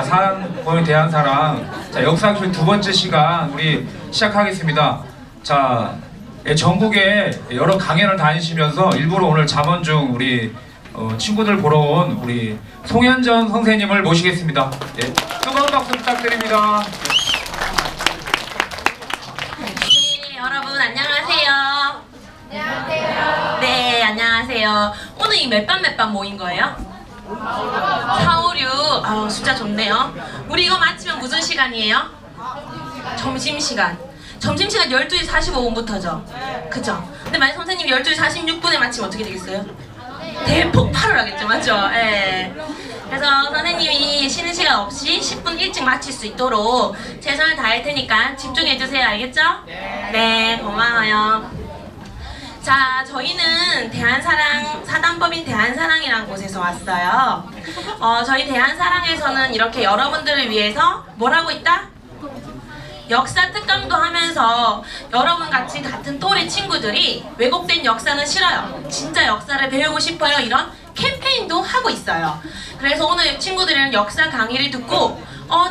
사랑에 대한 사랑. 자, 역사교실 두 번째 시간 우리 시작하겠습니다. 자, 전국에 여러 강연을 다니시면서 일부러 오늘 잠원 중 우리 친구들 보러 온 우리 송현전 선생님을 모시겠습니다. 예, 뜨거운 박수 부탁드립니다. 네, 여러분 안녕하세요. 안녕하세요. 네, 안녕하세요. 오늘 이 몇 반 모인 거예요? 4, 5, 6. 아, 숫자 좋네요. 우리 이거 마치면 무슨 시간이에요? 점심시간. 점심시간 12시 45분부터죠? 그죠? 근데 만약 선생님이 12시 46분에 마치면 어떻게 되겠어요? 대폭발을 하겠죠, 맞죠? 예. 그래서 선생님이 쉬는 시간 없이 10분 일찍 마칠 수 있도록 최선을 다할 테니까 집중해주세요. 알겠죠? 네, 고마워요. 자, 저희는 사단법인 대한사랑이라는 곳에서 왔어요. 저희 대한사랑에서는 이렇게 여러분들을 위해서 뭘 하고 있다? 역사 특강도 하면서 여러분 같은 또래 친구들이 왜곡된 역사는 싫어요, 진짜 역사를 배우고 싶어요, 이런 캠페인도 하고 있어요. 그래서 오늘 친구들은 역사 강의를 듣고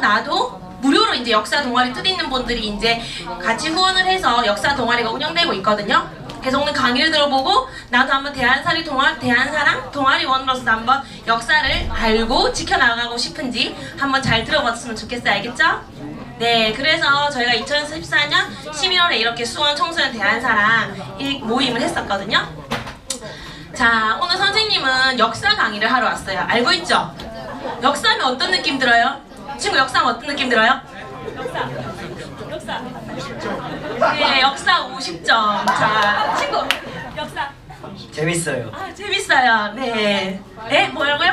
나도 무료로 이제 역사 동아리 뜻 있는 분들이 이제 같이 후원을 해서 역사 동아리가 운영되고 있거든요. 그래서 오늘 강의를 들어보고 나도 한번 대한사랑 동아리원으로서 한번 역사를 알고 지켜나가고 싶은지 한번 잘 들어봤으면 좋겠어요. 알겠죠? 네, 그래서 저희가 2014년 11월에 이렇게 수원 청소년 대한사랑 모임을 했었거든요. 자, 오늘 선생님은 역사 강의를 하러 왔어요. 알고 있죠? 역사하면 어떤 느낌 들어요? 친구, 역사하면 어떤 느낌 들어요? 역사. 네, 역사 50점. 자, 친구, 역사. 재밌어요. 아, 재밌어요. 네. 네, 뭐라고요?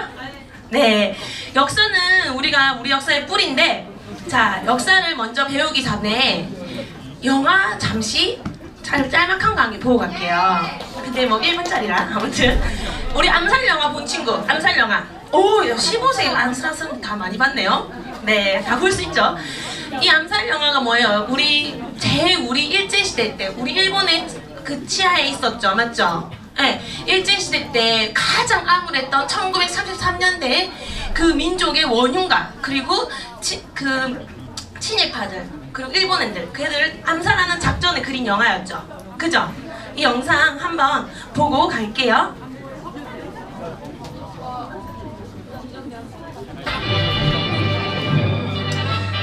네. 역사는 우리 역사의 뿌리인데, 자, 역사를 먼저 배우기 전에 영화 잠시 짤막한 강의 보고 갈게요. 근데 뭐 1분짜리라 아무튼 우리 암살 영화 본 친구, 암살 영화. 오, 15세 암살은 다 많이 봤네요. 네, 다 볼 수 있죠. 이 암살 영화가 뭐예요? 우리 일제시대 때 우리 일본의 그 치하에 있었죠, 맞죠? 네, 일제시대 때 가장 암울했던 1933년대 그 민족의 원흉가, 그리고 친일파들, 그리고 일본인들, 그들을 암살하는 작전을 그린 영화였죠. 그죠? 이 영상 한번 보고 갈게요.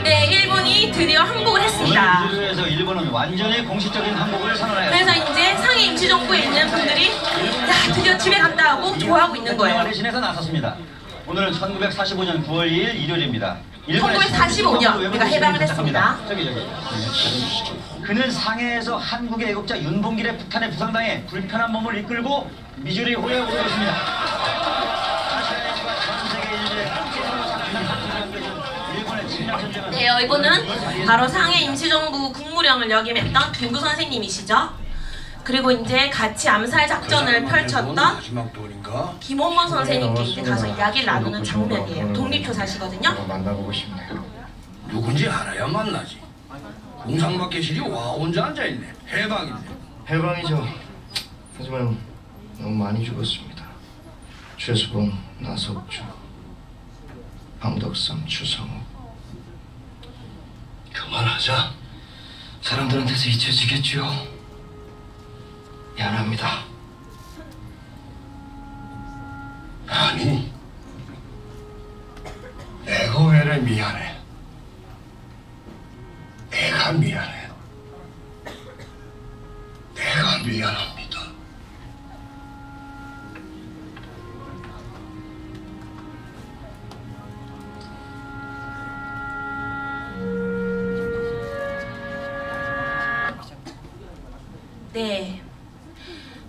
네, 일본이 드디어 항복을 했습니다. 오늘 이주에서 일본은 완전히 공식적인 항복을 선언하였습니다. 그래서 이제 상해 임시정부에 있는 분들이 야, 드디어 집에 간다 하고 좋아하고 있는 거예요. 대신해서 나섰습니다. 오늘은 1945년 9월 2일 일요일입니다. 1945년 우리가 해방을 했습니다. 그는 상해에서 한국의 애국자 윤봉길의 북한에 부상당해 불편한 몸을 이끌고 미주리 호에 오르겠습니다. 네, 이분은 바로 상해 임시정부 국무령을 역임했던 김구 선생님이시죠. 그리고 이제 같이 암살 작전을 펼쳤던 김홍원 선생님께 이제 가서 이야기를 나누는 장면이에요. 독립교사시거든요. 만나보고 싶네요. 누군지 알아야 만나지. 공상박계실이 와 혼자 앉아있네. 해방인데. 해방이죠. 하지만 너무 많이 죽었습니다. 최수봉, 나석주, 황덕삼, 추성호. 그만하자. 사람들한테서 잊혀지겠죠. 미안합니다. 아니, 내가 왜 미안해? 내가 미안해. 내가 미안합니다. 네,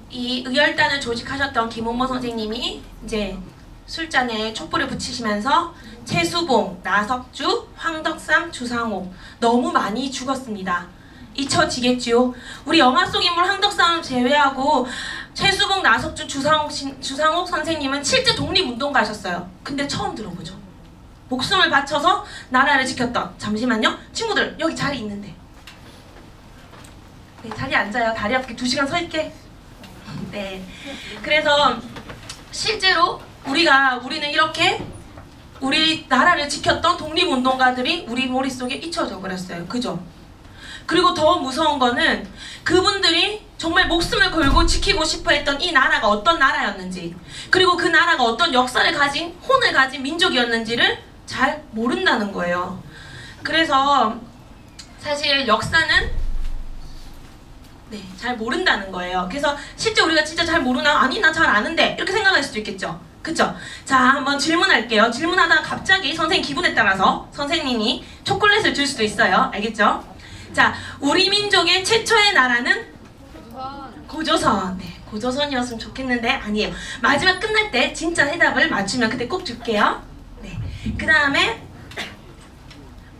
이 의열단을 조직하셨던 김홍모 선생님이 이제 술잔에 촛불을 붙이시면서 최수봉, 나석주, 황덕삼, 주상옥 너무 많이 죽었습니다. 잊혀지겠지요. 우리 영화 속 인물 황덕삼을 제외하고 최수봉, 나석주, 주상옥 선생님은 실제 독립운동가셨어요. 근데 처음 들어보죠. 목숨을 바쳐서 나라를 지켰던. 잠시만요. 친구들 여기 자리 있는데. 네, 자리에 앉아요. 다리 아프게 2시간 서 있게. 네. 그래서 실제로 우리는 이렇게 우리 나라를 지켰던 독립운동가들이 우리 머릿속에 잊혀져 버렸어요. 그죠? 그리고 더 무서운 거는 그분들이 정말 목숨을 걸고 지키고 싶어 했던 이 나라가 어떤 나라였는지, 그리고 그 나라가 어떤 역사를 가진, 혼을 가진 민족이었는지를 잘 모른다는 거예요. 그래서 사실 역사는 잘 모른다는 거예요. 그래서 실제 우리가 진짜 잘 모르나? 아니 나 잘 아는데 이렇게 생각할 수도 있겠죠. 그쵸? 자, 한번 질문할게요. 질문하다가 갑자기 선생님 기분에 따라서 선생님이 초콜릿을 줄 수도 있어요. 알겠죠? 자, 우리 민족의 최초의 나라는 고조선. 네, 고조선이었으면 좋겠는데 아니에요. 마지막 끝날 때 진짜 해답을 맞추면 그때 꼭 줄게요. 네, 그 다음에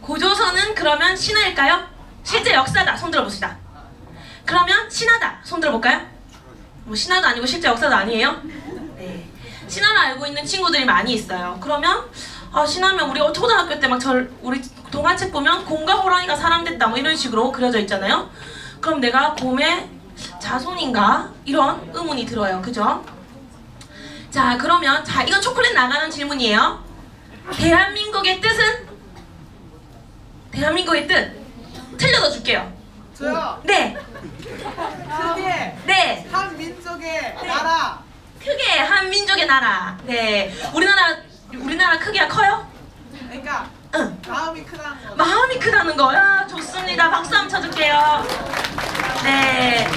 고조선은 그러면 신화일까요? 실제 역사다. 손 들어봅시다. 그러면 신화다. 손 들어볼까요? 뭐 신화도 아니고 실제 역사도 아니에요? 네, 신화를 알고 있는 친구들이 많이 있어요. 그러면 신화면 우리 초등학교 때 막 우리 동화책 보면 곰과 호랑이가 사람 됐다 뭐 이런 식으로 그려져 있잖아요. 그럼 내가 곰의 자손인가? 이런 의문이 들어요. 그죠? 자, 그러면 자, 이건 초콜릿 나가는 질문이에요. 대한민국의 뜻은? 대한민국의 뜻 틀려도 줄게요. 저요. 네. 크게 네. 한 민족의 나라. 크게 한 민족의 나라. 네. 우리나라 크기가 커요? 그러니까 응. 마음이 크다는 거. 마음이 크다는 거야. 좋습니다. 박수 한번 쳐줄게요. 네.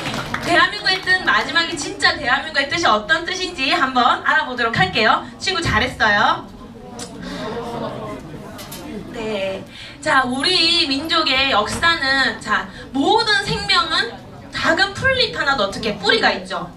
대한민국의 뜻, 마지막에 진짜 대한민국의 뜻이 어떤 뜻인지 한번 알아보도록 할게요. 친구 잘했어요. 네. 자, 우리 민족의 역사는, 자, 모든 생명은 작은 풀잎 하나도 어떻게 뿌리가 있죠.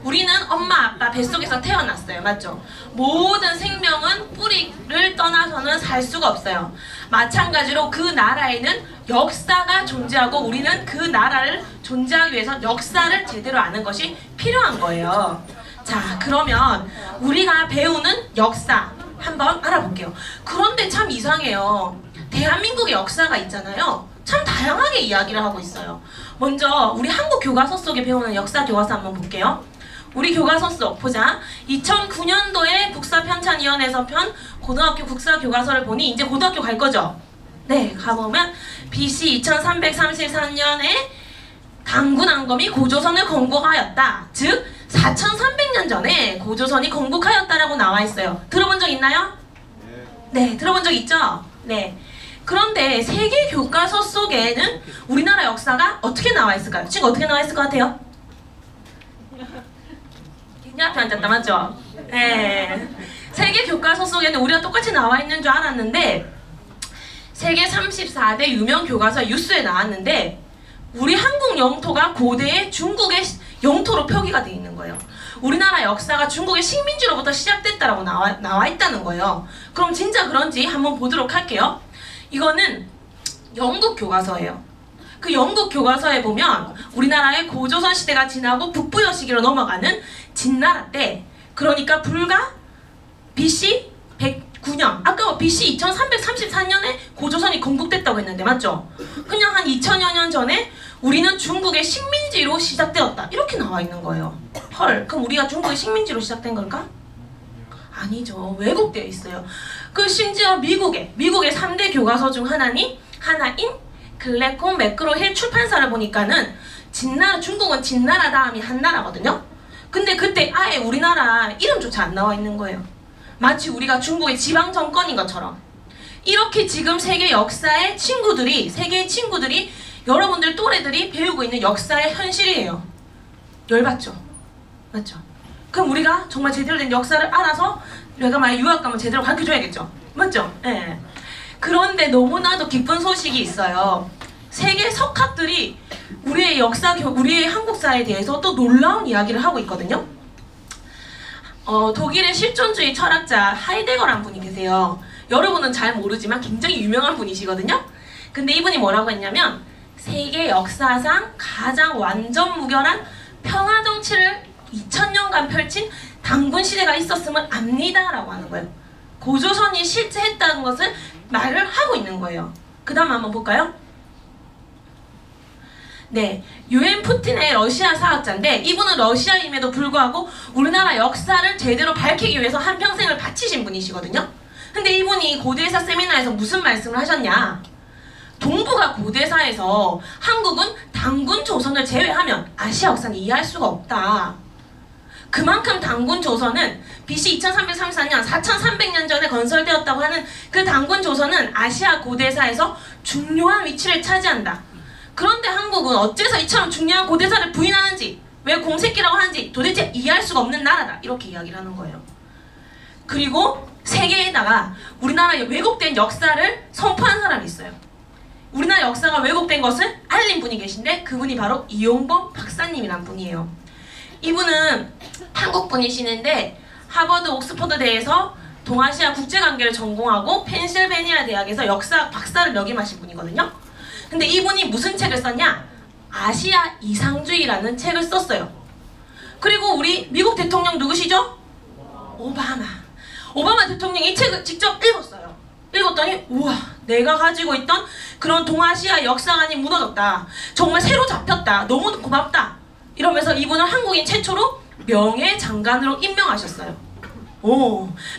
우리는 엄마 아빠 뱃속에서 태어났어요. 맞죠? 모든 생명은 뿌리를 떠나서는 살 수가 없어요. 마찬가지로 그 나라에는 역사가 존재하고 우리는 그 나라를 존재하기 위해서 역사를 제대로 아는 것이 필요한 거예요. 자, 그러면 우리가 배우는 역사 한번 알아볼게요. 그런데 참 이상해요. 대한민국의 역사가 있잖아요. 참 다양하게 이야기를 하고 있어요. 먼저 우리 한국 교과서 속에 배우는 역사 교과서 한번 볼게요. 우리 교과서 속 보자. 2009년도에 국사편찬위원회에서 편 고등학교 국사교과서를 보니 이제 고등학교 갈 거죠? 네, 가보면 BC 2334년에 당군왕검이 고조선을 건국하였다. 즉 4300년 전에 고조선이 건국하였다라고 나와 있어요. 들어본 적 있나요? 네, 들어본 적 있죠? 네. 그런데 세계 교과서 속에는 우리나라 역사가 어떻게 나와 있을까요? 지금 어떻게 나와 있을 것 같아요? 이 앞에 앉았다, 맞죠? 네. 세계 교과서 속에는 우리가 똑같이 나와 있는 줄 알았는데 세계 34대 유명 교과서 유수에 나왔는데 우리 한국 영토가 고대의 중국의 영토로 표기가 되어 있는 거예요. 우리나라 역사가 중국의 식민지로부터 시작됐다라고 나와 있다는 거예요. 그럼 진짜 그런지 한번 보도록 할게요. 이거는 영국 교과서예요. 그 영국 교과서에 보면 우리나라의 고조선 시대가 지나고 북부여 시기로 넘어가는 진나라 때, 그러니까 불과 BC 109년, 아까 BC 2334년에 고조선이 건국됐다고 했는데 맞죠? 그냥 한 2000여 년 전에 우리는 중국의 식민지로 시작되었다 이렇게 나와 있는 거예요. 헐, 그럼 우리가 중국의 식민지로 시작된 걸까? 아니죠. 왜곡되어 있어요. 그 심지어 미국의 3대 교과서 중 하나인 글래콤 매크로힐 출판사를 보니까는 중국은 진나라 다음이 한나라거든요. 근데 그때 아예 우리나라 이름조차 안 나와 있는 거예요. 마치 우리가 중국의 지방 정권인 것처럼. 이렇게 지금 세계 역사의 친구들이, 세계의 친구들이, 여러분들 또래들이 배우고 있는 역사의 현실이에요. 열받죠? 맞죠? 그럼 우리가 정말 제대로 된 역사를 알아서 내가 만약 유학 가면 제대로 가르쳐줘야겠죠? 맞죠? 예. 네. 그런데 너무나도 기쁜 소식이 있어요. 세계 석학들이 우리의 우리의 한국사에 대해서 또 놀라운 이야기를 하고 있거든요. 독일의 실존주의 철학자 하이데거라는 분이 계세요. 여러분은 잘 모르지만 굉장히 유명한 분이시거든요. 근데 이분이 뭐라고 했냐면 세계 역사상 가장 완전 무결한 평화 정치를 2000년간 펼친 당군 시대가 있었음을 압니다 라고 하는 거예요. 고조선이 실제 했다는 것을 말을 하고 있는 거예요. 그 다음 한번 볼까요? 네, 유엔 푸틴의 러시아 사학자인데 이분은 러시아임에도 불구하고 우리나라 역사를 제대로 밝히기 위해서 한평생을 바치신 분이시거든요. 근데 이분이 고대사 세미나에서 무슨 말씀을 하셨냐? 동북아 고대사에서 한국은 단군 조선을 제외하면 아시아 역사는 이해할 수가 없다. 그만큼 단군 조선은 BC 2334년 4300년 전에 건설되었다고 하는 그 단군 조선은 아시아 고대사에서 중요한 위치를 차지한다. 그런데 한국은 어째서 이처럼 중요한 고대사를 부인하는지, 왜 공색기라고 하는지 도대체 이해할 수가 없는 나라다. 이렇게 이야기를 하는 거예요. 그리고 세계에다가 우리나라 왜곡된 역사를 선포한 사람이 있어요. 우리나라 역사가 왜곡된 것을 알린 분이 계신데 그분이 바로 이용범 박사님이란 분이에요. 이분은 한국 분이시는데 하버드 옥스퍼드 대에서 동아시아 국제관계를 전공하고 펜실베니아 대학에서 역사학 박사를 역임하신 분이거든요. 근데 이분이 무슨 책을 썼냐? 아시아 이상주의라는 책을 썼어요. 그리고 우리 미국 대통령 누구시죠? 오바마 대통령이 이 책을 직접 읽었어요. 읽었더니 우와, 내가 가지고 있던 그런 동아시아 역사관이 무너졌다. 정말 새로 잡혔다. 너무 고맙다. 이러면서 이분은 한국인 최초로 명예장관으로 임명하셨어요.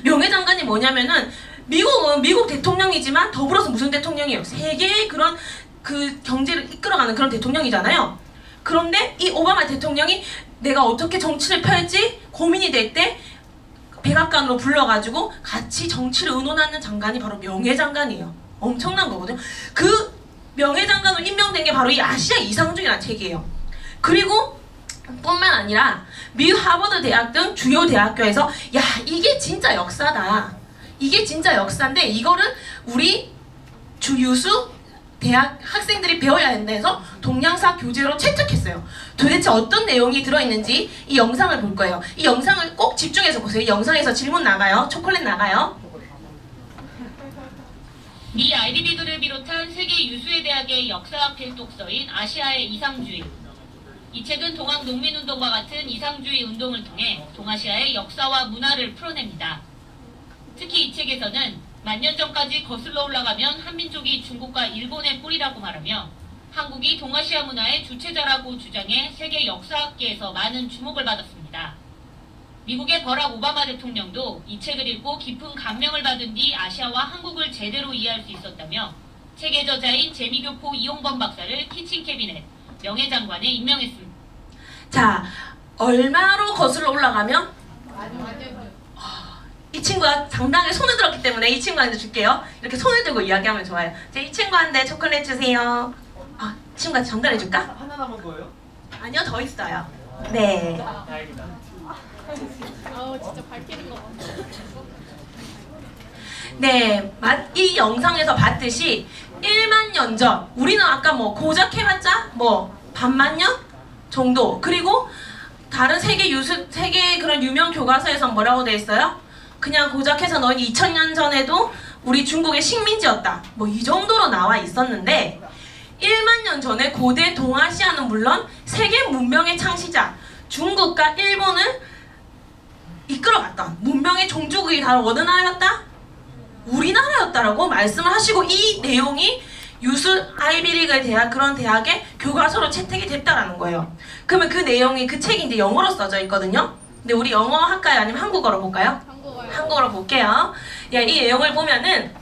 명예장관이 뭐냐면은 미국은 미국 대통령이지만 더불어서 무슨 대통령이에요? 세계의 그런 그 경제를 이끌어가는 그런 대통령이잖아요. 그런데 이 오바마 대통령이 내가 어떻게 정치를 펼지 고민이 될 때 백악관으로 불러가지고 같이 정치를 의논하는 장관이 바로 명예장관이에요. 엄청난 거거든요. 그 명예장관으로 임명된 게 바로 이 아시아 이상주의라는 책이에요. 그리고 뿐만 아니라 미국 하버드 대학 등 주요 대학교에서 야, 이게 진짜 역사다. 이게 진짜 역사인데 이거를 우리 유수 대학 학생들이 배워야 한다 해서 동양사 교재로 채택했어요. 도대체 어떤 내용이 들어있는지 이 영상을 볼 거예요. 이 영상을 꼭 집중해서 보세요. 이 영상에서 질문 나가요. 초콜릿 나가요. 미 아이비리그를 비롯한 세계 유수의 대학의 역사학 필독서인 아시아의 이상주의. 이 책은 동학 농민운동과 같은 이상주의 운동을 통해 동아시아의 역사와 문화를 풀어냅니다. 특히 이 책에서는 만년 전까지 거슬러 올라가면 한민족이 중국과 일본의 뿌리라고 말하며 한국이 동아시아 문화의 주체자라고 주장해 세계 역사학계에서 많은 주목을 받았습니다. 미국의 버락 오바마 대통령도 이 책을 읽고 깊은 감명을 받은 뒤 아시아와 한국을 제대로 이해할 수 있었다며 책의 저자인 재미교포 이용범 박사를 키친 캐비넷 명예장관에 임명했습니다. 자, 얼마로 거슬러 올라가면? 이 친구가 당당하게 손을 들었기 때문에 이 친구한테 줄게요. 이렇게 손을 들고 이야기하면 좋아요. 이제 이 친구한테 초콜릿 주세요. 친구가 전달해 줄까? 하나 남은 거예요? 아니요, 더 있어요. 네. 다행이다. 진짜 밝히는 거 봐. 네, 이 영상에서 봤듯이 1만 년 전, 우리는 아까 뭐 고작 해봤자 뭐 반만 년 정도. 그리고 다른 세계 그런 유명 교과서에서 뭐라고 돼 있어요? 그냥 고작해서 넌 2000년 전에도 우리 중국의 식민지였다. 뭐 이 정도로 나와 있었는데 1만 년 전에 고대 동아시아는 물론 세계 문명의 창시자 중국과 일본을 이끌어갔던 문명의 종주국이 바로 어느 나라였다? 우리나라였다라고 말씀을 하시고 이 내용이 유수 아이비리그 대학 그런 대학의 교과서로 채택이 됐다라는 거예요. 그러면 그 내용이 그 책이 이제 영어로 써져 있거든요. 근데 우리 영어 할까요? 아니면 한국어로 볼까요? 한국어로 볼게요. 야, 이 내용을 보면은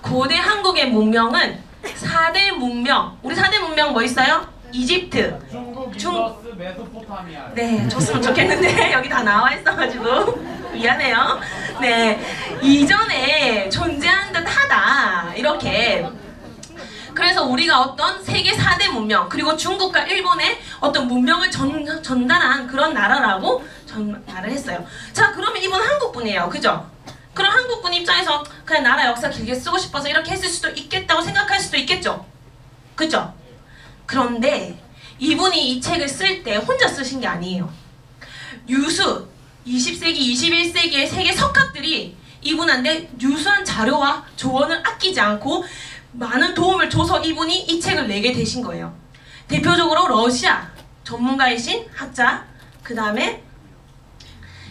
고대 한국의 문명은 4대 문명. 우리 4대 문명 뭐 있어요? 이집트, 중국, 메소포타미아. 네, 줬으면 좋겠는데 여기 다 나와 있어가지고 미안해요. 네, 이전에 존재한 듯 하다 이렇게. 그래서 우리가 어떤 세계 4대 문명 그리고 중국과 일본의 어떤 문명을 전달한 그런 나라라고 말을 했어요. 자, 그러면 이분 한국분이에요. 그죠? 그럼 한국분 입장에서 그냥 나라 역사 길게 쓰고 싶어서 이렇게 했을 수도 있겠다고 생각할 수도 있겠죠? 그죠? 그런데 이분이 이 책을 쓸 때 혼자 쓰신 게 아니에요. 유수 20세기, 21세기의 세계 석학들이 이분한테 유수한 자료와 조언을 아끼지 않고 많은 도움을 줘서 이분이 이 책을 내게 되신 거예요. 대표적으로 러시아 전문가이신 학자, 그 다음에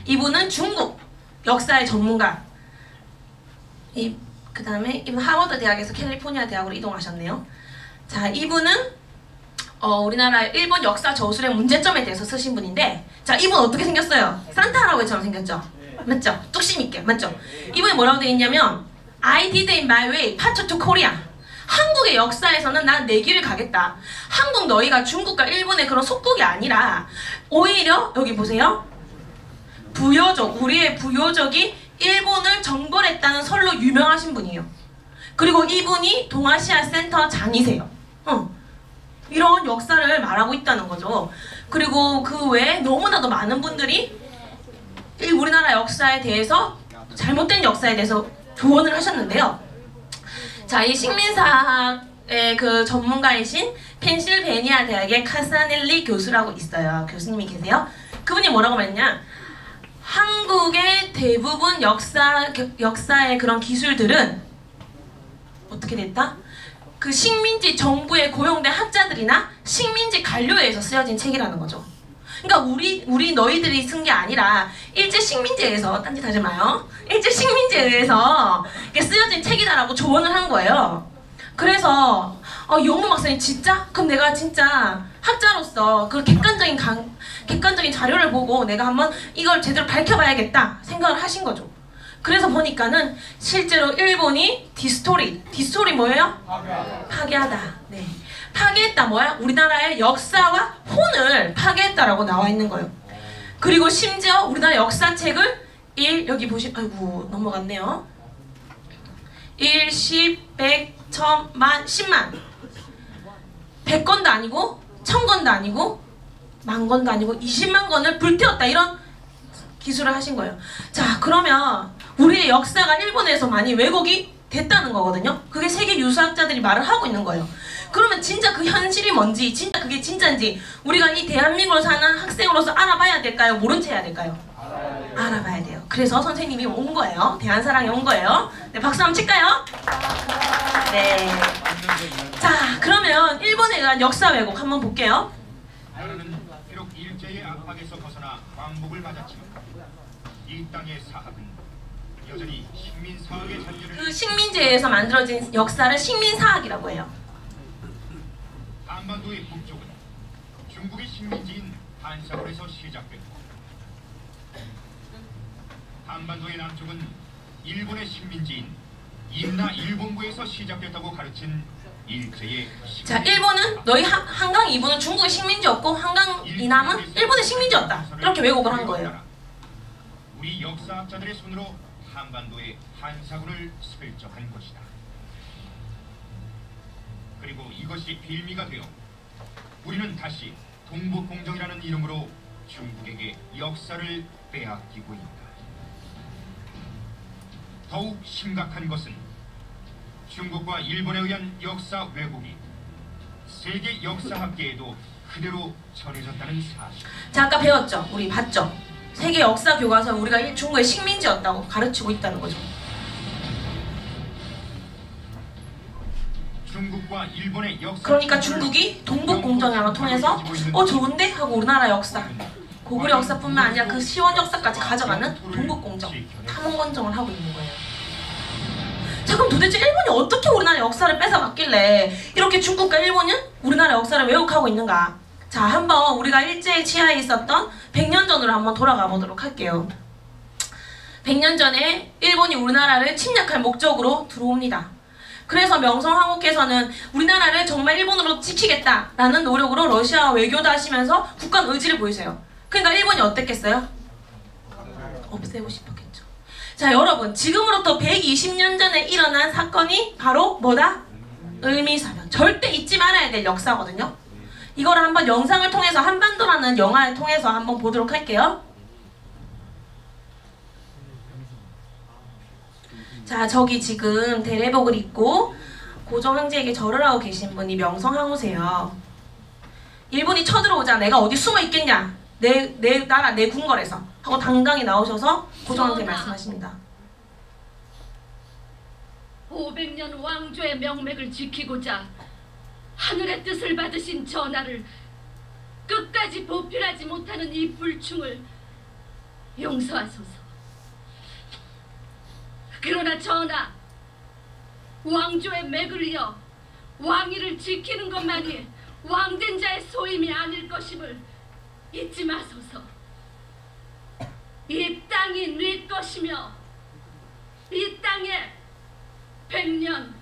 이분은 중국 역사의 전문가, 그 다음에 이분 하버드 대학에서 캘리포니아 대학으로 이동하셨네요. 자, 이분은 우리나라 일본 역사 저술의 문제점에 대해서 쓰신 분인데, 자, 이분 어떻게 생겼어요? 산타 할아버지처럼 생겼죠? 맞죠? 뚝심 있게, 맞죠? 이분이 뭐라고 되어 있냐면 I did it my way, part to Korea. 한국의 역사에서는 난 내 길을 가겠다. 한국 너희가 중국과 일본의 그런 속국이 아니라 오히려 여기 보세요. 부여적, 우리의 부여적이 일본을 정벌했다는 설로 유명하신 분이에요. 그리고 이분이 동아시아 센터 장이세요. 이런 역사를 말하고 있다는 거죠. 그리고 그 외에 너무나도 많은 분들이 이 우리나라 역사에 대해서 잘못된 역사에 대해서 조언을 하셨는데요. 자, 이 식민사학의 그 전문가이신 펜실베니아 대학의 카사넬리 교수라고 있어요. 교수님이 계세요. 그분이 뭐라고 말했냐? 한국의 대부분 역사의 그런 기술들은 어떻게 됐다? 그 식민지 정부에 고용된 학자들이나 식민지 관료에서 쓰여진 책이라는 거죠. 그러니까 우리 너희들이 쓴 게 아니라 일제 식민지에 의해서, 딴짓 하지 마요. 일제 식민지에 의해서 쓰여진 책이다라고 조언을 한 거예요. 그래서 영문 박사님 진짜? 그럼 내가 진짜 학자로서 그 객관적인 자료를 보고 내가 한번 이걸 제대로 밝혀봐야겠다 생각을 하신 거죠. 그래서 보니까는 실제로 일본이 디스토리 뭐예요? 파괴하다. 네. 파괴했다 뭐야? 우리나라의 역사와 혼을 파괴했다라고 나와 있는 거예요. 그리고 심지어 우리나라 역사책을 여기 아이고 넘어갔네요. 1, 10, 100, 1000만, 10만 100건도 아니고 1000건도 아니고 10,000건도 아니고 20만 건을 불태웠다, 이런 기술을 하신 거예요. 자, 그러면 우리의 역사가 일본에서 많이 왜곡이 됐다는 거거든요. 그게 세계 유수학자들이 말을 하고 있는 거예요. 그러면 진짜 그 현실이 뭔지, 진짜 그게 진짜인지 우리가 이 대한민국을 사는 학생으로서 알아봐야 될까요? 모른 채 해야 될까요? 알아봐야 돼요. 그래서 선생님이 온 거예요. 대한사랑이 온 거예요. 네, 박수 한번 칠까요? 네. 자, 그러면 일본에 대한 역사 왜곡 한번 볼게요. 나라는 비록 일제의 압박에서 벗어나 광복을 맞았지만 이 땅의 사학은 여전히 식민사학의 잔재를 그 식민지에서 만들어진 역사를 식민사학이라고 해요. 한반도의 북쪽은 중국의 식민지인 한사골에서 시작됐고 한반도의 남쪽은 일본의 식민지인 임나 일본부에서 시작됐다고 가르친 일제의 자, 일본은 너희 한강 이부는 중국의 식민지였고 한강 이남은 일본의 식민지였다, 이렇게 왜곡을 한 거예요. 우리 역사학자들의 손으로 한반도의 한사군을 설정한 것이다. 그리고 이것이 빌미가 되어 우리는 다시 동북공정이라는 이름으로 중국에게 역사를 빼앗기고 있다. 더욱 심각한 것은 중국과 일본에 의한 역사 왜곡이 세계 역사학계에도 그대로 전해졌다는 사실. 자, 아까 배웠죠? 우리 봤죠? 세계 역사 교과서에 우리가 중국의 식민지였다고 가르치고 있다는 거죠. 중국과 일본의 역사, 그러니까 중국이 동북공정을 통해서 좋은데? 하고 우리나라 역사, 고구려 역사뿐만 아니라 그 시원 역사까지 가져가는 동북공정, 탐험건정을 하고 있는 거예요. 자, 그럼 도대체 일본이 어떻게 우리나라 역사를 뺏어갔길래 이렇게 중국과 일본은 우리나라 역사를 왜곡하고 있는가? 자, 한번 우리가 일제의 치하에 있었던 100년 전으로 한번 돌아가 보도록 할게요. 100년 전에 일본이 우리나라를 침략할 목적으로 들어옵니다. 그래서 명성황후께서는 우리나라를 정말 일본으로 지키겠다라는 노력으로 러시아와 외교도 하시면서 굳건 의지를 보이세요. 그러니까 일본이 어땠겠어요? 없애고 싶었겠죠. 자, 여러분, 지금으로부터 120년 전에 일어난 사건이 바로 뭐다? 을미사변. 절대 잊지 말아야 될 역사거든요. 이걸 한번 영상을 통해서, 한반도라는 영화를 통해서 한번 보도록 할게요. 자, 저기 지금 대례복을 입고 고종황제에게 절을 하고 계신 분이 명성황후세요. 일본이 쳐들어오자 내가 어디 숨어 있겠냐, 내 나라 내 궁궐에서 하고 당당히 나오셔서 고종황제 말씀하십니다. 500년 왕조의 명맥을 지키고자 하늘의 뜻을 받으신 전하를 끝까지 보필하지 못하는 이 불충을 용서하소서. 그러나 전하, 왕조의 맥을 이어 왕위를 지키는 것만이 왕된 자의 소임이 아닐 것임을 잊지 마소서. 이 땅이 네 것이며 이 땅에 100년,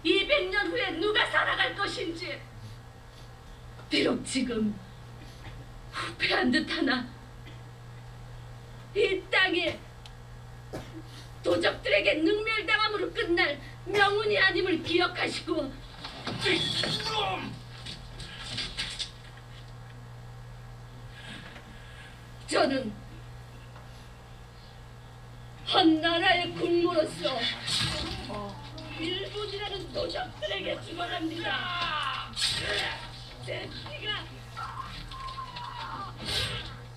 200년 후에 누가 살아갈 것인지 비록 지금 후패한 듯하나 이 땅이 도적들에게 능멸당함으로 끝날 명운이 아님을 기억하시고 저는 한 나라의 군모로서 일본이라는 도적들에게 죽어갑니다. 제 피가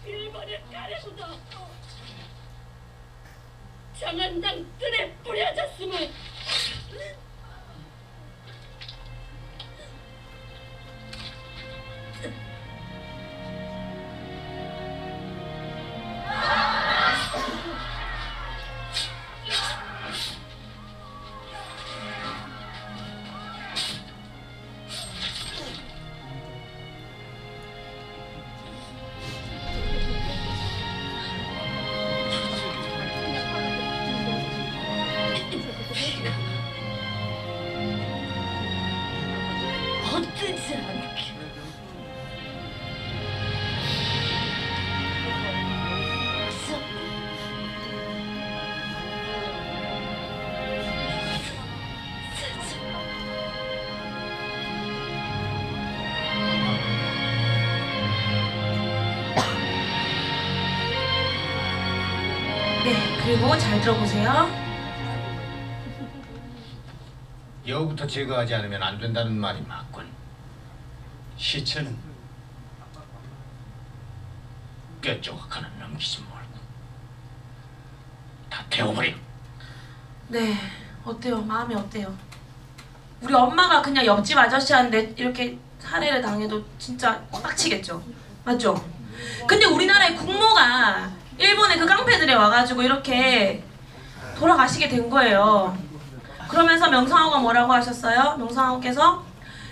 일본의 칼에 묻어 장안당 뜰에 뿌려졌음을 헛되지 않게 네, 그리고 잘 들어보세요. 여우부터 제거하지 않으면 안 된다는 말이 맞군. 시체는 뼈조각 하나 남기지 말고 다 태워버려. 네, 어때요? 마음이 어때요? 우리 엄마가 그냥 옆집 아저씨한테 이렇게 살해를 당해도 진짜 빡치겠죠? 맞죠? 근데 우리나라의 국모가 일본의 그 깡패들이 와가지고 이렇게 돌아가시게 된 거예요. 그러면서 명성황후가 뭐라고 하셨어요? 명성황후께서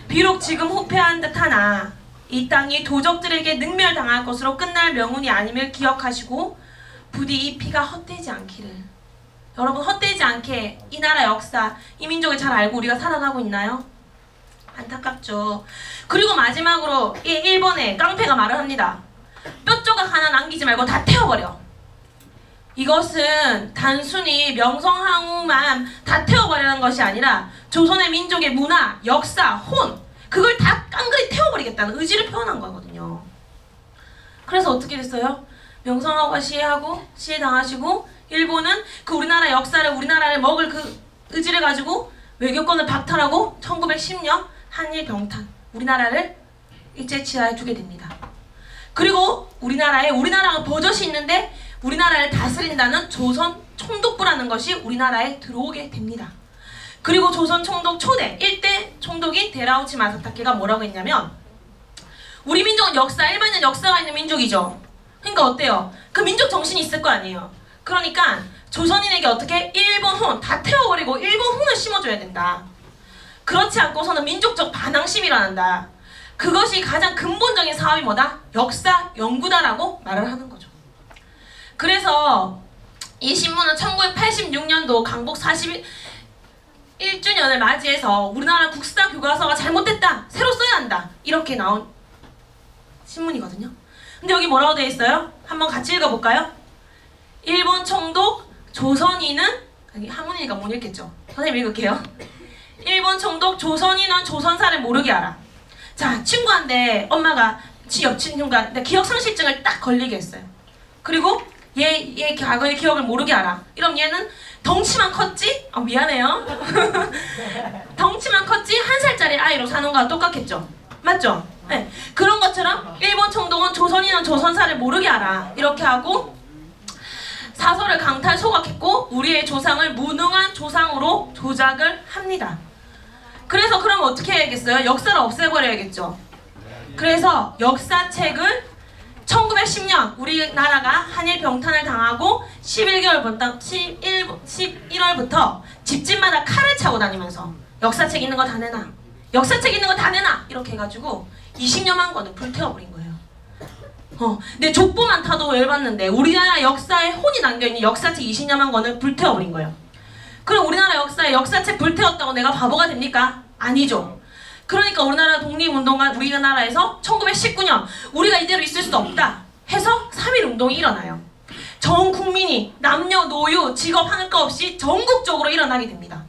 비록 지금 후패한 듯하나 이 땅이 도적들에게 능멸당할 것으로 끝날 명운이 아님을 기억하시고 부디 이 피가 헛되지 않기를. 여러분, 헛되지 않게 이 나라 역사, 이 민족을 잘 알고 우리가 살아가고 있나요? 안타깝죠. 그리고 마지막으로 이 일본의 깡패가 말을 합니다. 뼈조각 하나 남기지 말고 다 태워버려. 이것은 단순히 명성황후만 다 태워버리는 것이 아니라 조선의 민족의 문화, 역사, 혼, 그걸 다 깡그리 태워버리겠다는 의지를 표현한 거거든요. 그래서 어떻게 됐어요? 명성황후가 시해당하시고 일본은 그 우리나라 역사를, 우리나라를 먹을 그 의지를 가지고 외교권을 박탈하고 1910년 한일병탄, 우리나라를 일제치하에 두게 됩니다. 그리고 우리나라가 버젓이 있는데 우리나라를 다스린다는 조선 총독부라는 것이 우리나라에 들어오게 됩니다. 그리고 조선 총독 초대 1대 총독인 데라우치 마사타케가 뭐라고 했냐면, 우리 민족은 일반적 역사가 있는 민족이죠. 그러니까 어때요? 그 민족 정신이 있을 거 아니에요. 그러니까 조선인에게 어떻게 일본 혼 다 태워버리고 일본 혼을 심어줘야 된다. 그렇지 않고서는 민족적 반항심이 일어난다. 그것이 가장 근본적인 사업이 뭐다? 역사 연구다라고 말을 하는 거죠. 그래서 이 신문은 1986년도 강복 41주년을 맞이해서 우리나라 국사 교과서가 잘못됐다, 새로 써야 한다, 이렇게 나온 신문이거든요. 근데 여기 뭐라고 되어 있어요? 한번 같이 읽어볼까요? 일본 총독 조선인은, 여기 한문이니까 못 읽겠죠? 선생님 읽을게요. 일본 총독 조선인은 조선사를 모르게 하라. 자, 친구한테 엄마가 친구가 기억상실증을 딱 걸리게 했어요. 그리고 얘 과거의 기억을 모르게 하라. 이럼 얘는 덩치만 컸지? 미안해요. 덩치만 컸지 1살짜리 아이로 사는 거와 똑같겠죠? 맞죠? 네. 그런 것처럼 일본 총독은 조선인은 조선사를 모르게 하라. 이렇게 하고 사설을 강탈 소각했고 우리의 조상을 무능한 조상으로 조작을 합니다. 그래서 그러면 어떻게 해야겠어요? 역사를 없애버려야겠죠. 그래서 역사책을 1910년 우리나라가 한일병탄을 당하고 11월부터 집집마다 칼을 차고 다니면서 역사책 있는 거 다 내놔, 역사책 있는 거 다 내놔, 이렇게 해가지고 20여만 권을 불태워버린 거예요. 근데 족보만 타도 열받는데 우리나라 역사에 혼이 남겨있는 역사책 20여만 권을 불태워버린 거예요. 그럼 우리나라 역사에 역사책 불태웠다고 내가 바보가 됩니까? 아니죠. 그러니까 우리나라 독립운동가 우리나라에서 1919년 우리가 이대로 있을 수 없다 해서 3.1운동이 일어나요. 전 국민이 남녀, 노유, 직업 하는 거 없이 전국적으로 일어나게 됩니다.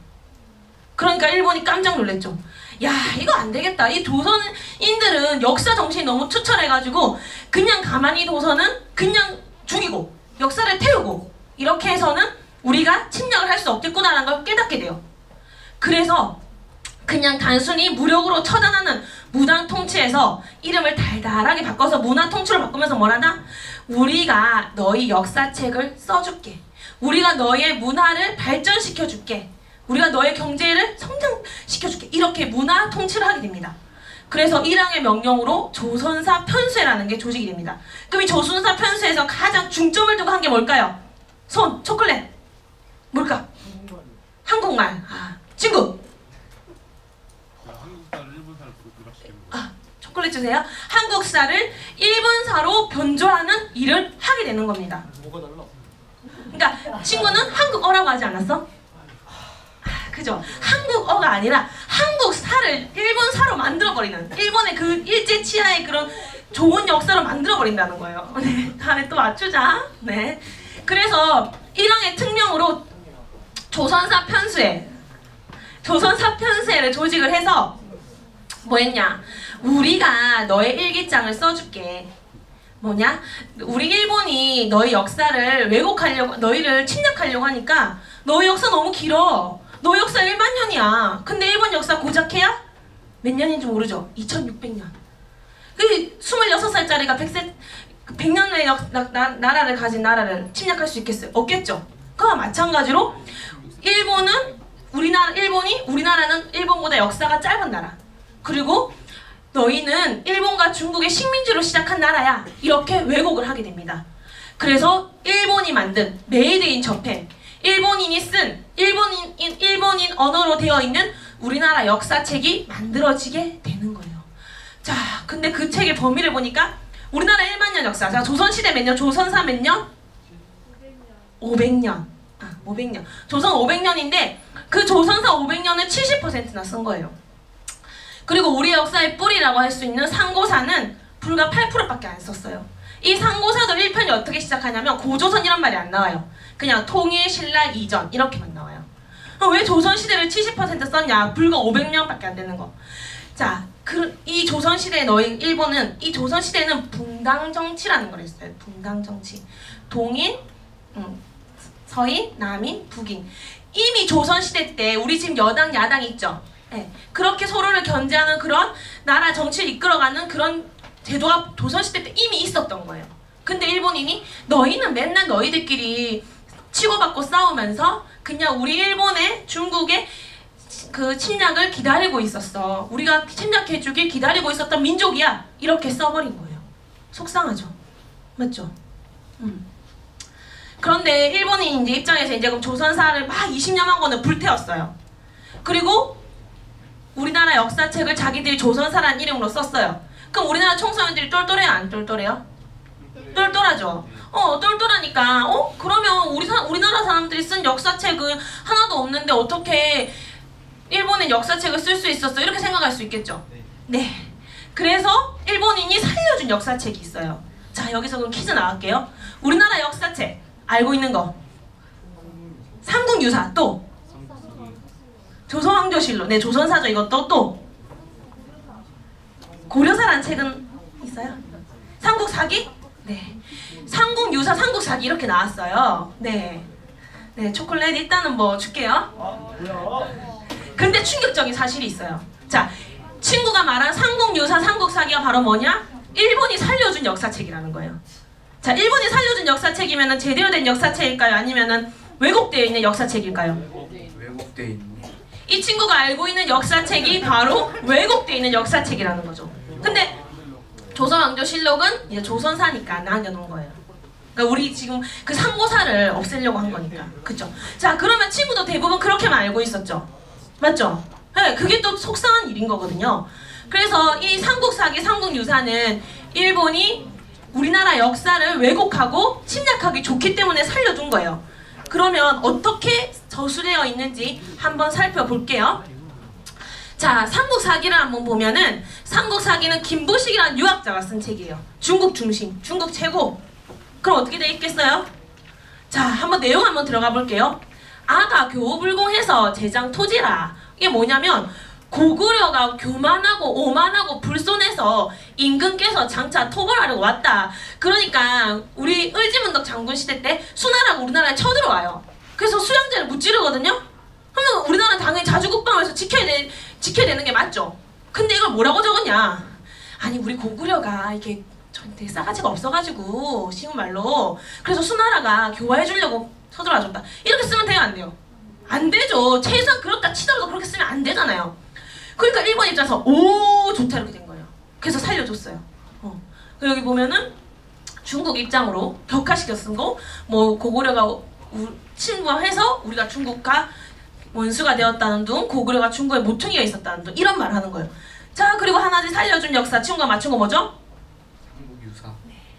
그러니까 일본이 깜짝 놀랐죠. 야, 이거 안 되겠다. 이 조선인들은 역사 정신이 너무 투철해가지고 그냥 가만히 둬서는 그냥 죽이고 역사를 태우고 이렇게 해서는 우리가 침략을 할 수 없겠구나라는 걸 깨닫게 돼요. 그래서 그냥 단순히 무력으로 처단하는 무당 통치에서 이름을 달달하게 바꿔서 문화 통치로 바꾸면서 뭐라나? 우리가 너희 역사책을 써줄게. 우리가 너의 문화를 발전시켜줄게. 우리가 너의 경제를 성장시켜줄게. 이렇게 문화 통치를 하게 됩니다. 그래서 일왕의 명령으로 조선사 편수회라는 게 조직이 됩니다. 그럼 이 조선사 편수회에서 가장 중점을 두고 한 게 뭘까요? 손, 초콜릿. 뭘까? 한국말. 아, 친구. 초콜릿 주세요. 한국사를 일본사로 변조하는 일을 하게 되는 겁니다. 그러니까 친구는 한국어라고 하지 않았어? 그죠? 한국어가 아니라 한국사를 일본사로 만들어버리는, 일본의 그 일제 치하의 그런 좋은 역사로 만들어버린다는 거예요. 네, 다음에 또 맞추자. 네. 그래서 일왕의 특명으로 조선사 편수회를 조직을 해서 뭐 했냐? 우리가 너의 일기장을 써줄게. 뭐냐? 우리 일본이 너희 역사를 왜곡하려고, 너희를 침략하려고 하니까 너희 역사 너무 길어. 너희 역사 1만 년이야. 근데 일본 역사 고작 해야 몇 년인지 모르죠? 2600년. 그 26살짜리가 100년의 나라를 가진 나라를 침략할 수 있겠어요? 없겠죠? 그와 마찬가지로 일본이 우리나라는 일본보다 역사가 짧은 나라. 그리고 너희는 일본과 중국의 식민지로 시작한 나라야. 이렇게 왜곡을 하게 됩니다. 그래서 일본이 만든 메이드 인 저펜, 일본인이 쓴 일본인 언어로 되어 있는 우리나라 역사책이 만들어지게 되는 거예요. 자, 근데 그 책의 범위를 보니까 우리나라 1만 년 역사. 자, 조선시대 몇 년? 조선사 몇 년? 500년. 500년. 조선 500년인데 그 조선사 500년을 70%나 쓴 거예요. 그리고 우리 역사의 뿌리라고 할 수 있는 상고사는 불과 8%밖에 안 썼어요. 이 상고사도 1편이 어떻게 시작하냐면 고조선이란 말이 안 나와요. 그냥 통일, 신라, 이전 이렇게만 나와요. 왜 조선시대를 70% 썼냐? 불과 500년밖에 안 되는 거. 자, 이 조선시대에 일본은 이 조선시대에는 붕당정치라는 걸 했어요. 붕당정치. 동인, 서인, 남인, 북인. 이미 조선시대 때 우리 지금 여당, 야당 있죠? 네. 그렇게 서로를 견제하는 그런 나라 정치를 이끌어가는 그런 제도가 조선시대 때 이미 있었던 거예요. 근데 일본인이 너희는 맨날 너희들끼리 치고받고 싸우면서 그냥 우리 일본의 중국의 그 침략을 기다리고 있었어. 우리가 침략해주길 기다리고 있었던 민족이야. 이렇게 써버린 거예요. 속상하죠? 맞죠? 그런데 일본인 이제 입장에서 이제 그럼 조선사를 막 20년만 거는 불태웠어요. 그리고 우리나라 역사책을 자기들이 조선사라는 이름으로 썼어요. 그럼 우리나라 청소년들이 똘똘해요? 안 똘똘해요? 똘똘하죠. 똘똘하니까 그러면 우리나라 사람들이 쓴 역사책은 하나도 없는데 어떻게 일본인 역사책을 쓸 수 있었어? 이렇게 생각할 수 있겠죠. 네. 그래서 일본인이 살려준 역사책이 있어요. 자, 여기서 그럼 퀴즈 나갈게요. 우리나라 역사책 알고 있는 거 삼국유사, 또 조선왕조실록, 네, 조선사죠. 이것도 또 고려사라는 책은 있어요? 삼국사기? 네. 삼국유사, 삼국사기 이렇게 나왔어요. 네. 네, 초콜릿 일단은 뭐 줄게요. 근데 충격적인 사실이 있어요. 자, 친구가 말한 삼국유사, 삼국사기가 바로 뭐냐? 일본이 살려준 역사책이라는 거예요. 자, 일본이 살려준 역사책이면은 제대로 된 역사책일까요? 아니면은 왜곡되어 있는 역사책일까요? 왜곡되어 있는. 이 친구가 알고 있는 역사책이 바로 왜곡되어 있는 역사책이라는 거죠. 근데 조선왕조실록은 이제 조선사니까 남겨놓은 거예요. 그러니까 우리 지금 그 상고사를 없애려고 한 거니까. 그쵸? 자, 그러면 친구도 대부분 그렇게만 알고 있었죠. 맞죠? 네, 그게 또 속상한 일인 거거든요. 그래서 이 삼국사기, 삼국유사는 일본이 우리나라 역사를 왜곡하고 침략하기 좋기 때문에 살려준 거예요. 그러면 어떻게 저술되어 있는지 한번 살펴볼게요. 자, 삼국사기를 한번 보면은 삼국사기는 김부식이라는 유학자가 쓴 책이에요. 중국 중심, 중국 최고. 그럼 어떻게 돼 있겠어요? 자, 한번 내용 한번 들어가 볼게요. 아가 교불공해서 제장 토지라. 이게 뭐냐면 고구려가 교만하고 오만하고 불손해서 임금께서 장차 토벌하려고 왔다. 그러니까 우리 을지문덕 장군 시대 때 수나라가 우리나라에 쳐들어와요. 그래서 수양제를 무찌르거든요. 그러면 우리나라는 당연히 자주국방에서 지켜야 되는 게 맞죠. 근데 이걸 뭐라고 적었냐? 아니 우리 고구려가 이게 되게 싸가지가 없어가지고 쉬운 말로 그래서 수나라가 교화해주려고 쳐들어와줬다. 이렇게 쓰면 돼요, 안 돼요? 안 되죠. 최소한 그렇다 치더라도 그렇게 쓰면 안 되잖아요. 그러니까 일본 입장에서 오 좋다 이렇게 된 거예요. 그래서 살려줬어요. 여기 보면은 중국 입장으로 격화시켜 쓴 거, 뭐 고구려가 침범해서 우리가 중국과 원수가 되었다는 둥, 고구려가 중국에 모퉁이가 있었다는 둥, 이런 말을 하는 거예요. 자, 그리고 하나씩 살려준 역사 친구가 맞춘 거 뭐죠? 삼국유사.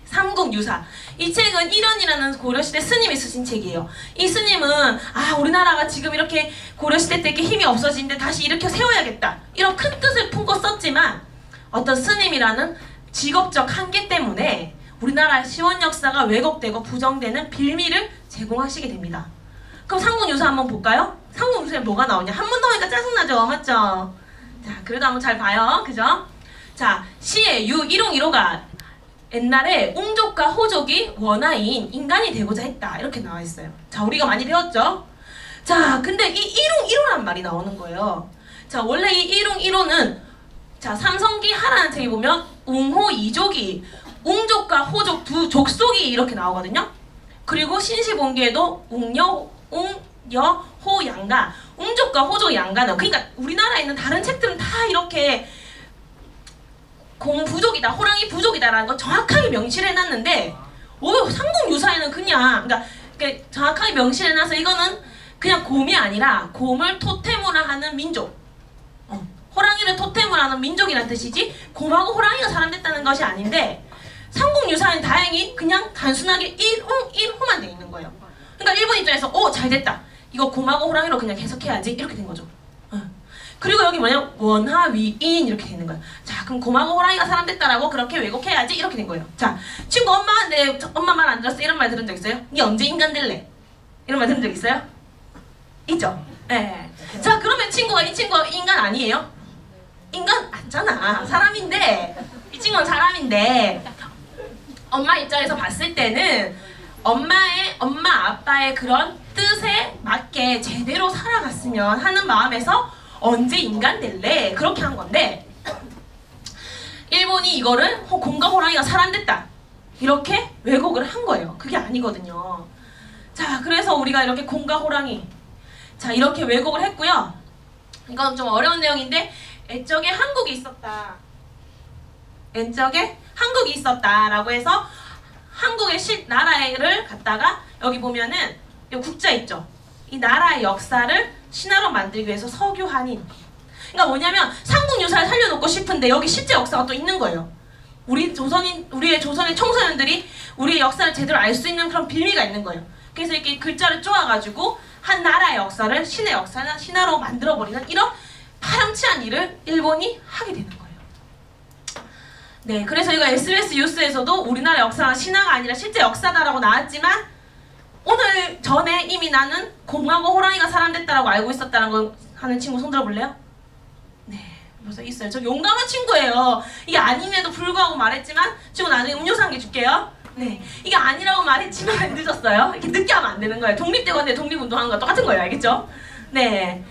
삼국유사. 이 책은 일원이라는 고려시대 스님이 쓰신 책이에요. 이 스님은 우리나라가 지금 이렇게 고려시대 때 이렇게 힘이 없어지는데 다시 일으켜 세워야겠다, 이런 큰 뜻을 품고 썼지만 어떤 스님이라는 직업적 한계 때문에 우리나라의 시원 역사가 왜곡되고 부정되는 빌미를 제공하시게 됩니다. 그럼 삼국유사 한번 볼까요? 삼국유사에 뭐가 나오냐? 한 번 더 하니까 짜증나죠? 맞죠? 자, 그래도 한번 잘 봐요. 그죠? 자, 시의 유 1홍1호가 옛날에 웅족과 호족이 원하인 인간이 되고자 했다, 이렇게 나와 있어요. 자, 우리가 많이 배웠죠? 자, 근데 이 1홍1호란 말이 나오는 거예요. 자, 원래 이 1홍1호는 자, 삼성기 하라는 책에 보면 웅호 2족이 웅족과 호족 두 족속이 이렇게 나오거든요. 그리고 신시본기에도 웅여, 호, 양가, 웅족과 호족, 양가는, 그러니까 우리나라에 있는 다른 책들은 다 이렇게 공부족이다, 호랑이 부족이다라는 거 정확하게 명시를 해놨는데 삼국유사에는 그냥 그러니까 정확하게 명시를 해놔서 이거는 그냥 곰이 아니라 곰을 토템으로 하는 민족, 호랑이를 토템으로 하는 민족이라는 뜻이지 곰하고 호랑이가 사람됐다는 것이 아닌데, 삼국유사는 다행히 그냥 단순하게 1홍 1호만 돼 있는 거예요. 그러니까 일본 입장에서 잘됐다, 이거 곰하고 호랑이로 그냥 해석해야지, 이렇게 된 거죠. 그리고 여기 뭐냐, 원하위인 이렇게 되는 거예요. 자, 그럼 곰하고 호랑이가 사람 됐다라고 그렇게 왜곡해야지, 이렇게 된 거예요. 자, 친구 엄마 말 안 들었어, 이런 말 들은 적 있어요? 니 언제 인간 될래? 이런 말 들은 적 있어요? 있죠? 예. 자, 그러면 이 친구가 인간 아니에요? 인간 아니잖아, 사람인데. 이 친구는 사람인데 엄마 입장에서 봤을 때는 엄마 아빠의 그런 뜻에 맞게 제대로 살아갔으면 하는 마음에서 언제 인간 될래? 그렇게 한 건데, 일본이 이거를 곰과 호랑이가 사람 됐다, 이렇게 왜곡을 한 거예요. 그게 아니거든요. 자, 그래서 우리가 이렇게 곰과 호랑이, 자, 이렇게 왜곡을 했고요. 이건 좀 어려운 내용인데, 옛적에 한국이 있었다라고 해서 한국의 나라를 갖다가 여기 보면은 이 국자 있죠? 이 나라의 역사를 신화로 만들기 위해서 서교한인. 그러니까 뭐냐면 삼국유사를 살려놓고 싶은데 여기 실제 역사가 또 있는 거예요. 우리의 조선의 청소년들이 우리의 역사를 제대로 알 수 있는 그런 빌미가 있는 거예요. 그래서 이렇게 글자를 쪼아가지고 한 나라의 역사를 신의 역사나 신화로 만들어버리는 이런 파렴치한 일을 일본이 하게 되는 거예요. 네, 그래서 이거 SBS 뉴스에서도 우리나라 역사가 신화가 아니라 실제 역사다라고 나왔지만, 오늘 전에 이미 나는 곰하고 호랑이가 사람 됐다라고 알고 있었다는 거 하는 친구 손 들어볼래요? 네, 벌써 있어요. 저 용감한 친구예요. 이게 아님에도 불구하고 말했지만, 친구 나중에 음료수 한 개 줄게요. 네, 이게 아니라고 말했지만 늦었어요. 이렇게 늦게 하면 안 되는 거예요. 독립대건데 독립운동하는 거 똑같은 거예요. 알겠죠? 네,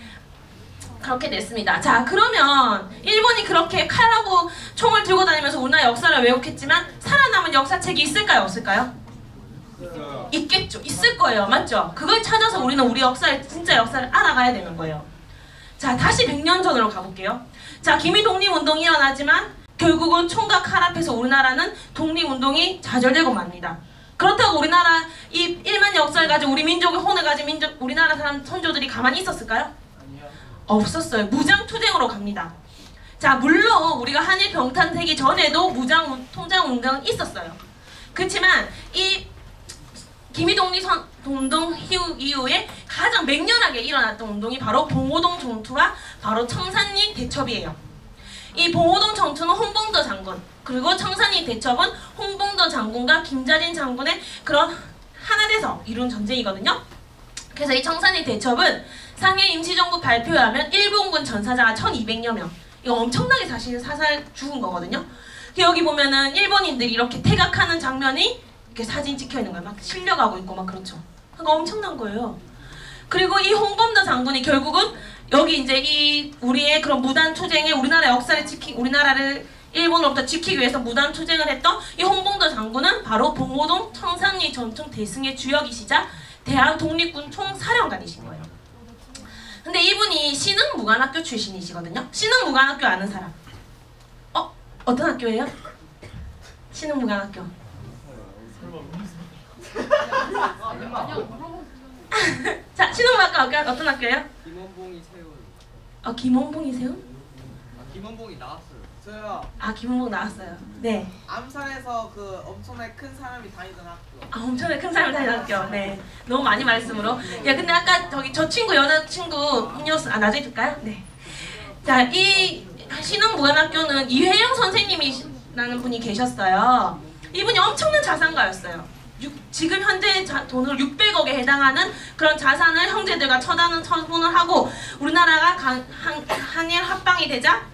그렇게 됐습니다. 자, 그러면 일본이 그렇게 칼하고 총을 들고 다니면서 우리나라 역사를 왜곡했지만 살아남은 역사책이 있을까요? 없을까요? 있겠죠. 있을 거예요. 맞죠? 그걸 찾아서 우리는 우리 역사를, 진짜 역사를 알아가야 되는 거예요. 자, 다시 100년 전으로 가볼게요. 자, 기미 독립운동이 일어나지만 결국은 총과 칼 앞에서 우리나라는 독립운동이 좌절되고 맙니다. 그렇다고 우리나라 이 1만 역사를 가지고 우리 민족의 혼을 가진 우리나라 사람 선조들이 가만히 있었을까요? 없었어요. 무장투쟁으로 갑니다. 자, 물론 우리가 한일 병탄 되기 전에도 통장 운동은 있었어요. 그렇지만 이 기미 독립 운동 이후에 가장 맹렬하게 일어났던 운동이 바로 봉오동 전투와 바로 청산리 대첩이에요. 이 봉오동 전투는 홍봉도 장군, 그리고 청산리 대첩은 홍봉도 장군과 김자진 장군의 그런 하나 돼서 이룬 전쟁이거든요. 그래서 이 청산리 대첩은 상해 임시정부 발표에 하면 일본군 전사자가 1200여 명, 이거 엄청나게 사살 죽은 거거든요. 여기 보면은 일본인들이 이렇게 태각하는 장면이 이렇게 사진 찍혀 있는 거예요. 막 실려가고 있고 막 그렇죠. 그러니까 엄청난 거예요. 그리고 이 홍범도 장군이 결국은 여기 이제 이 우리의 그런 무단 투쟁에 우리나라 역사를 우리나라를 일본으로부터 지키기 위해서 무단 투쟁을 했던 이 홍범도 장군은 바로 봉오동 청산리 전투 대승의 주역이시자 대한 독립군 총사령관이신 거예요. 근데 이분이 신흥무관학교 출신이시거든요. 신흥무관학교 아는 사람? 어떤 학교예요? 신흥무관학교. 자, 신흥무관학교 어떤 학교예요? 김원봉이 세운. 김원봉이 세운? 김원봉이 나왔어요. 저요. 김원봉 나왔어요. 네. 암산에서 그 엄청나게 큰 사람이 다니던 학교. 엄청나게 큰 사람이 다니던 학교. 네. 너무 많이 말씀으로. 야, 근데 아까 저 친구 여자친구 음료수 나중에 줄까요? 네. 자, 이 신흥무관학교는 이회영 선생님이라는 분이 계셨어요. 이분이 엄청난 자산가였어요. 지금 현재 돈으로 600억에 해당하는 그런 자산을 형제들과 처분을 하고 우리나라가 한일 합방이 되자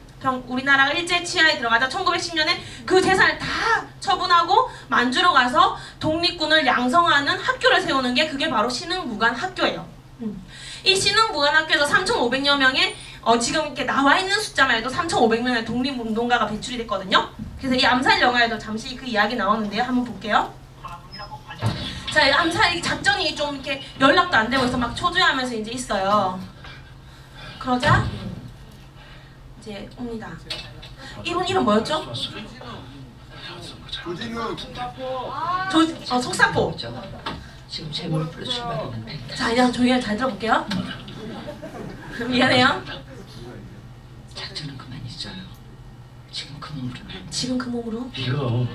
우리나라가 일제 치하에 들어가자 1910년에 그 재산을 다 처분하고 만주로 가서 독립군을 양성하는 학교를 세우는 게 그게 바로 신흥무관학교예요. 이 신흥무관학교에서 3,500여 명의 지금 이렇게 나와 있는 숫자만 해도 3,500명의 독립운동가가 배출이 됐거든요. 그래서 이 암살 영화에도 잠시 그 이야기 나오는데요. 한번 볼게요. 자, 암살 작전이 좀 이렇게 연락도 안 되고 있어 막 초조해하면서 이제 있어요. 그러자 이제 옵니다. 이분 이름 뭐였죠? 속사포. 지금 제 무릎으로 출발했는데. 자, 이제 저희가 잘 들어볼게요. 미안해요. 작전은 그만이죠. 지금 그 몸으로. 지금 그 몸으로? 이거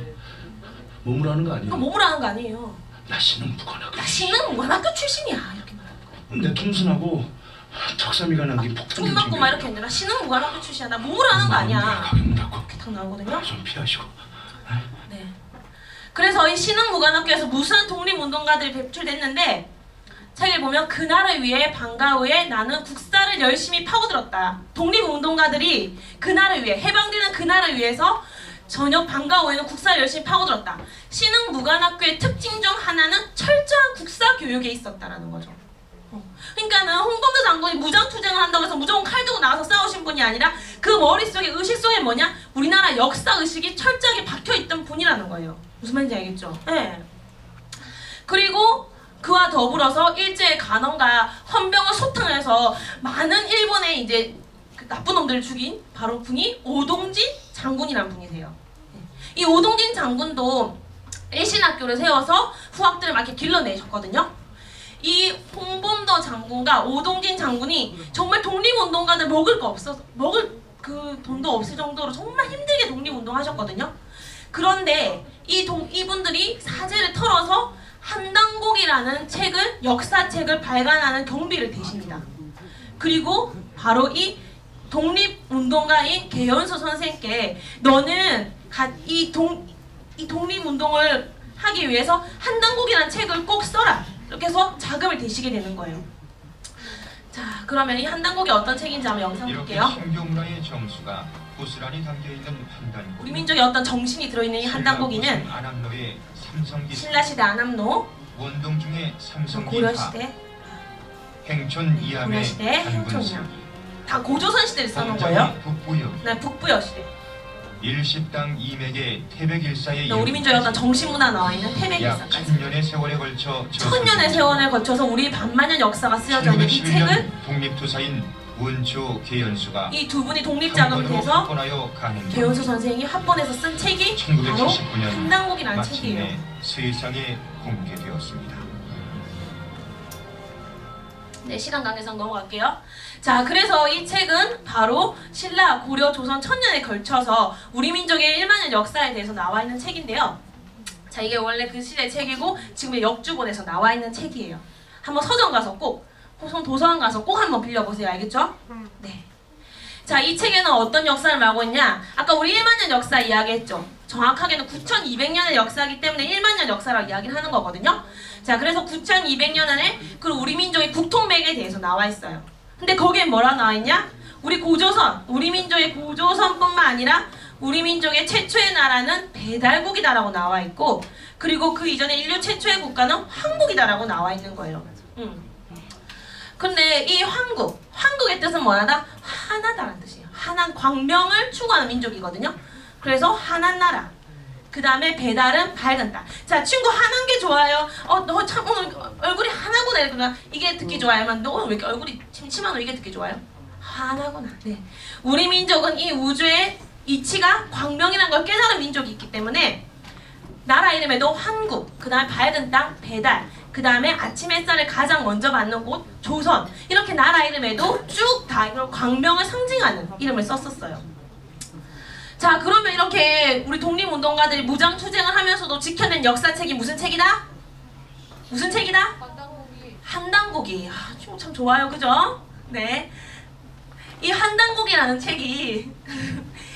몸으로 하는 거 아니에요? 이거 몸으로 하는 거 아니에요. 나 신흥무관학교. 나 신흥무관학교 출신이야. 이렇게 말하는 거. 내 통순하고 턱삼이가 난 게 폭탄. 총 맞고 막 이렇게 했는데 나 신흥무관학교 출신이야. 나 몸으로 하는 거 아니야. 이렇게 딱 나오거든요. 좀 피하시고. 네. 그래서 이 신흥무관학교에서 무수한 독립운동가들이 배출됐는데 책을 보면 그날을 위해 방과후에 나는 국사를 열심히 파고들었다. 독립운동가들이 그날을 위해 해방되는 그날을 위해서 저녁 방과후에는 국사를 열심히 파고들었다. 신흥무관학교의 특징 중 하나는 철저한 국사 교육에 있었다라는 거죠. 그러니까는 홍범도 장군이 무장투쟁을 한다고 해서 무조건 칼 들고 나가서 싸우신 분이 아니라 그 머릿속에 의식 속에 뭐냐? 우리나라 역사 의식이 철저하게 박혀있던 분이라는 거예요. 무슨 말인지 알겠죠? 네. 그리고 그와 더불어서 일제의 간원과 헌병을 소탕해서 많은 일본의 이제 그 나쁜 놈들을 죽인 바로 분이 오동진 장군이라는 분이세요. 이 오동진 장군도 일신학교를 세워서 후학들을 막 이렇게 길러내셨거든요. 이 홍범도 장군과 오동진 장군이 정말 독립운동가들 먹을 그 돈도 없을 정도로 정말 힘들게 독립운동하셨거든요. 그런데 이분들이 사제를 털어서 한당곡이라는 책을 역사책을 발간하는 경비를 대십니다. 그리고 바로 이 독립운동가인 개연수 선생께 너는 이 독립운동을 하기 위해서 한당곡이라는 책을 꼭 써라. 이렇게 해서 자금을 대시게 되는 거예요. 자, 그러면 이 한당곡이 어떤 책인지 한번 영상 볼게요. 이렇게 신경문화의 정수가 고스란히 담겨있는 한당곡. 우리 민족의 어떤 정신이 들어있는 이 한당곡이는 안암로의 삼성기 신라시대 안암로, 원동 중에 삼성기 고려시대, 행촌 이암의 고려시대, 행촌 이암. 다 고조선 시대를 써놓은 거예요. 북부여. 네, 북부여 시대. 일십당 이맥의 태백일사의 우리 민족의 어떤 정신문화 나와 있는 태백일사까지. 약 1000년의 세월에 걸쳐 1000년의 세월에 거쳐서 우리 반만년 역사가 쓰여져 있는 이 책을 독립투사인 원초 개연수가 이 두 분이 독립자금 돼서 개연수 선생이 합본해서 쓴 책이 바로 1979년 한당곡이라는 책이에요. 세상에 공개되었습니다. 네, 시간 관계상 넘어갈게요. 자, 그래서 이 책은 바로 신라, 고려, 조선 1000년에 걸쳐서 우리 민족의 1만년 역사에 대해서 나와 있는 책인데요. 자, 이게 원래 그 시대 책이고 지금 역주본에서 나와 있는 책이에요. 한번 서점 가서 꼭, 도서관 가서 꼭 한번 빌려보세요. 알겠죠? 네. 자, 이 책에는 어떤 역사를 말하고 있냐? 아까 우리 1만년 역사 이야기했죠. 정확하게는 9200년의 역사이기 때문에 1만년 역사라고 이야기를 하는 거거든요. 자, 그래서 9200년 안에 그 우리 민족의 국통맥에 대해서 나와 있어요. 근데 거기에 뭐라 나와 있냐? 우리 고조선, 우리 민족의 고조선뿐만 아니라 우리 민족의 최초의 나라는 배달국이다라고 나와 있고, 그리고 그 이전에 인류 최초의 국가는 황국이다라고 나와 있는 거예요. 근데 이 황국의 뜻은 뭐하다? 하나다라는 뜻이에요. 하나, 광명을 추구하는 민족이거든요. 그래서 하나인 나라. 그 다음에 배달은 밝은 땅. 자, 친구 하나인 게 좋아요. 너 참 오늘 얼굴이 하나구나. 이러구나. 이게 듣기 좋아요. 너 오늘 왜 이렇게 얼굴이 침침하노? 이게 듣기 좋아요? 하나구나. 네. 우리 민족은 이 우주의 이치가 광명이라는 걸 깨달은 민족이 있기 때문에 나라 이름에도 황국, 그 다음에 밝은 땅, 배달, 그 다음에 아침 햇살을 가장 먼저 받는 곳, 조선, 이렇게 나라 이름에도 쭉 다 광명을 상징하는 이름을 썼었어요. 자, 그러면 이렇게 우리 독립운동가들이 무장투쟁을 하면서도 지켜낸 역사책이 무슨 책이다? 무슨 책이다? 한당고기. 아, 참 좋아요. 그죠? 네. 이 한당고기라는 책이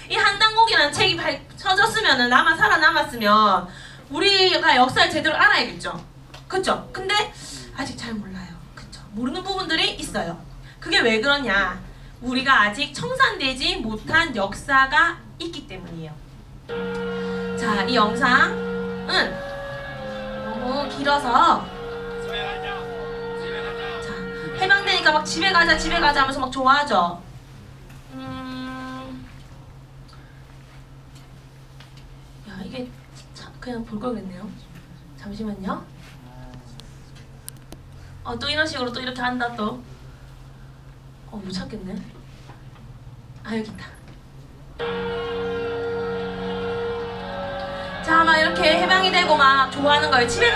이 한당고기라는 책이 쳐졌으면 살아남았으면 우리가 역사를 제대로 알아야겠죠. 그쵸? 근데 아직 잘 몰라요. 그쵸? 모르는 부분들이 있어요. 그게 왜 그러냐? 우리가 아직 청산되지 못한 역사가 있기 때문이에요. 자, 이 영상은 너무 길어서 자, 해방되니까 막 집에 가자 하면서 막 좋아하죠. 야, 이게 참 그냥 볼 걸 그랬네요. 잠시만요. 또 이런 식으로 또 이렇게 한다 또. 못 찾겠네. 아, 여기 있다. 자, 막 이렇게 해방이 되고 막 좋아하는 거예요. 집에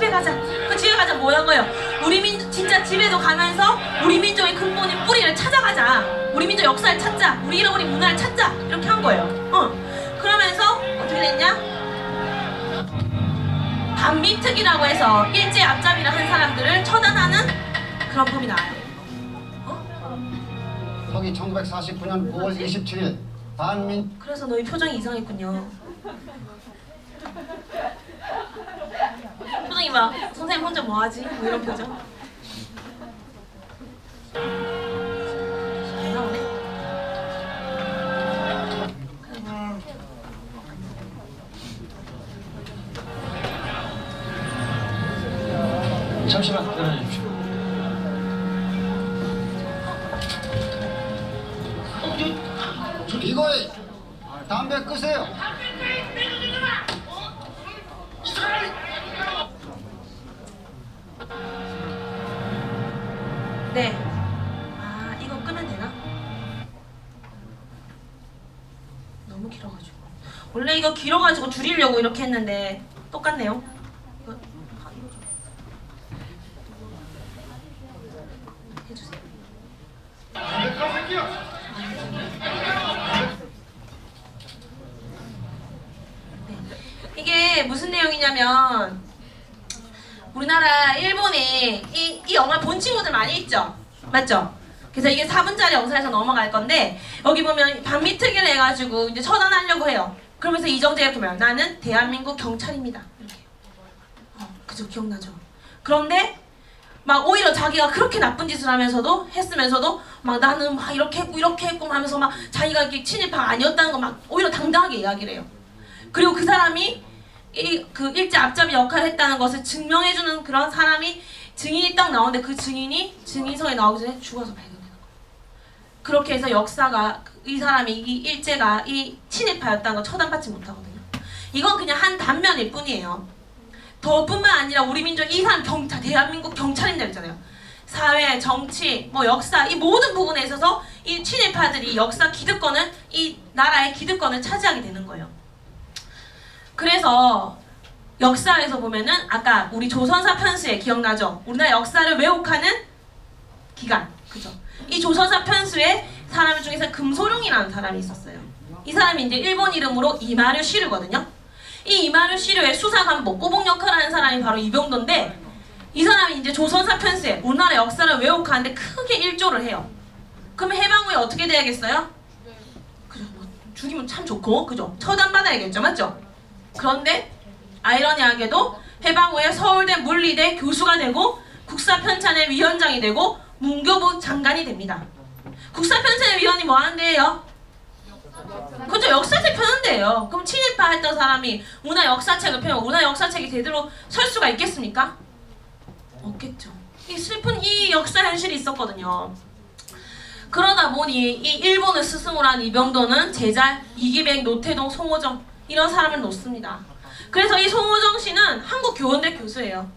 가자. 그 집에 가자 뭐 하는 거예요? 우리 민족 진짜 집에도 가면서 우리 민족의 근본인 뿌리를 찾아가자. 우리 민족 역사를 찾자. 우리 잃어버린 문화를 찾자. 이렇게 한 거예요. 그러면서 어떻게 됐냐? 반미특이라고 해서 일제 앞잡이를 한 사람들을 처단하는 그런 법이 나와요. 서기 1949년 9월 27일 반민. 그래서 너희 표정이 이상했군요. 표정이 막 선생님 혼자 뭐하지? 뭐 이런 표정. 잘 나오네. 잠시만 기다려주십시오. 이거에 담배 끄세요. 네. 아, 이거 끄면 되나? 너무 길어가지고. 원래 이거 길어가지고 줄이려고 이렇게 했는데 똑같네요. 이거 해주세요. 이게 무슨 내용이냐면 우리나라 일본에 이 영화 본 친구들 많이 있죠? 맞죠? 그래서 이게 4분짜리 영상에서 넘어갈 건데 여기 보면 반미특위를 해가지고 이제 처단하려고 해요. 그러면서 이정재 이렇게 말해요. 나는 대한민국 경찰입니다. 이렇게. 그죠? 기억나죠? 그런데 막 오히려 자기가 그렇게 나쁜 짓을 했으면서도 막 나는 막 이렇게 했고 하면서 막 자기가 이렇게 친일파가 아니었다는 거 막 오히려 당당하게 이야기를 해요. 그리고 그 사람이 그 일제 앞잡이 역할을 했다는 것을 증명해주는 그런 사람이 증인이 딱 나오는데 그 증인이 증인서에 나오기 전에 죽어서 발견되는 거예요. 그렇게 해서 역사가 이 사람이 이 일제가 이 친일파였다는 걸 처단받지 못하거든요. 이건 그냥 한 단면일 뿐이에요. 더뿐만 아니라 우리 민족 이 사람 경찰, 대한민국 경찰인들 있잖아요. 사회, 정치, 뭐 역사 이 모든 부분에 있어서 이 친일파들이 역사 기득권을 이 나라의 기득권을 차지하게 되는 거예요. 그래서 역사에서 보면은 아까 우리 조선사 편수에 기억나죠? 우리나라 역사를 왜곡하는 기간, 그죠? 이 조선사 편수에 사람 중에서 금소룡이라는 사람이 있었어요. 이 사람이 이제 일본 이름으로 이마류 시르거든요. 이 이마르 시료의 수사관보 꼬봉 역할을 하는 사람이 바로 이병도인데 이 사람이 이제 조선사 편수에 우리나라 역사를 왜곡하는데 크게 일조를 해요. 그럼 해방 후에 어떻게 돼야겠어요? 그죠, 뭐 죽이면 참 좋고 그죠? 처단받아야겠죠, 맞죠? 그런데 아이러니하게도 해방 후에 서울대 물리대 교수가 되고 국사편찬의 위원장이 되고 문교부 장관이 됩니다. 국사편찬의 위원이 뭐 하는 데예요? 그죠, 역사책 펴는 데예요. 그럼 친일파 했던 사람이 문화 역사책을 펴면 문화 역사책이 제대로 설 수가 있겠습니까? 없겠죠. 이 슬픈 이 역사 현실이 있었거든요. 그러다 보니 이 일본을 스승으로 한 이병도는 제자 이기백, 노태동, 송호정 이런 사람을 놓습니다. 그래서 이 송호정 씨는 한국교원대 교수예요.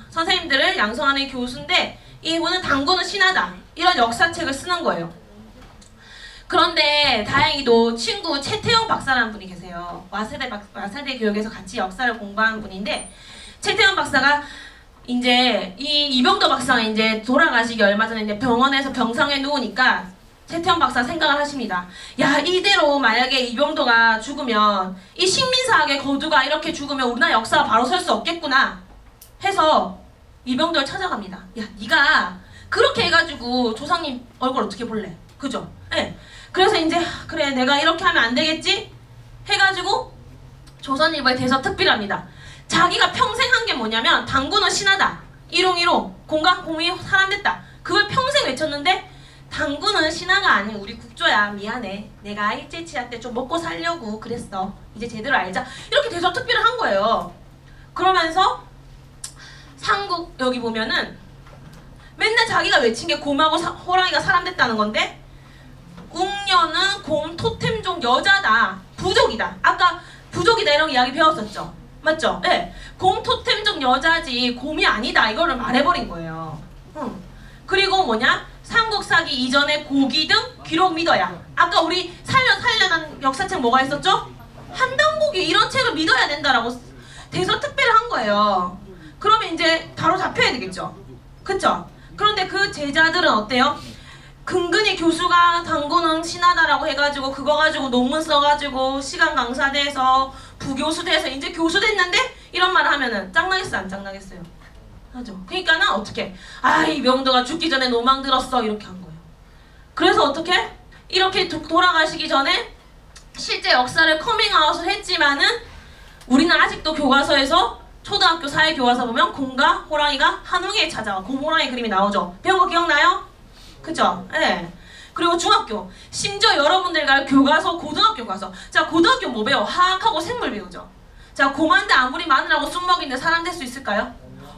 선생님들을 양성하는 교수인데 이분은 당구는 신하다 이런 역사책을 쓰는 거예요. 그런데 다행히도 친구 최태영 박사라는 분이 계세요. 와세대 교육에서 같이 역사를 공부하는 분인데 최태영 박사가 이제 이 이병도 박사가 이제 돌아가시기 얼마 전에 이제 병원에서 병상에 누우니까 최태영 박사 생각을 하십니다. 야, 이대로 만약에 이병도가 죽으면 이 식민사학의 거두가 이렇게 죽으면 우리나라 역사가 바로 설 수 없겠구나 해서 이병도를 찾아갑니다. 야, 네가 그렇게 해가지고 조상님 얼굴 어떻게 볼래? 그죠? 네. 그래서 이제 그래 내가 이렇게 하면 안 되겠지? 해가지고 조선일보에 대서 특필을 합니다. 자기가 평생 한 게 뭐냐면 당구는 신하다. 일용이로 공감 공이 사람 됐다. 그걸 평생 외쳤는데 당구는 신하가 아닌 우리 국조야. 미안해. 내가 일제치하 때 좀 먹고 살려고 그랬어. 이제 제대로 알자. 이렇게 대서 특필을 한 거예요. 그러면서 삼국 여기 보면은 맨날 자기가 외친 게 곰하고 호랑이가 사람 됐다는 건데 웅녀는 곰 토템종 여자다. 부족이다. 아까 부족이다 이런 이야기 배웠었죠. 맞죠? 예. 네. 곰 토템종 여자지 곰이 아니다. 이거를 말해버린 거예요. 그리고 뭐냐? 삼국사기 이전에 고기 등 기록 믿어야. 아까 우리 살려난 역사책 뭐가 있었죠? 한당고기 이런 책을 믿어야 된다라고 대서특필을 한 거예요. 그러면 이제 바로 잡혀야 되겠죠. 그쵸? 그런데 그 제자들은 어때요? 근근히 교수가 당구는 신하다라고 해가지고 그거 가지고 논문 써가지고 시간 강사돼서 부교수 돼서 이제 교수 됐는데 이런 말을 하면은 짱나겠어요 안 짱나겠어요? 하죠. 그러니까는 어떻게 아 이병도가 죽기 전에 노망 들었어 이렇게 한 거예요. 그래서 어떻게 이렇게 돌아가시기 전에 실제 역사를 커밍아웃을 했지만은 우리는 아직도 교과서에서 초등학교 사회 교과서 보면 곰과 호랑이가 한웅에 찾아와 곰호랑이 그림이 나오죠. 배운 거 기억나요? 그죠? 예. 네. 그리고 중학교 심지어 여러분들과 교과서 고등학교 가서 자 고등학교 뭐 배워? 화학하고 생물 배우죠. 자 곰한테 아무리 마늘하고 쑥 먹이는데 사람 될 수 있을까요?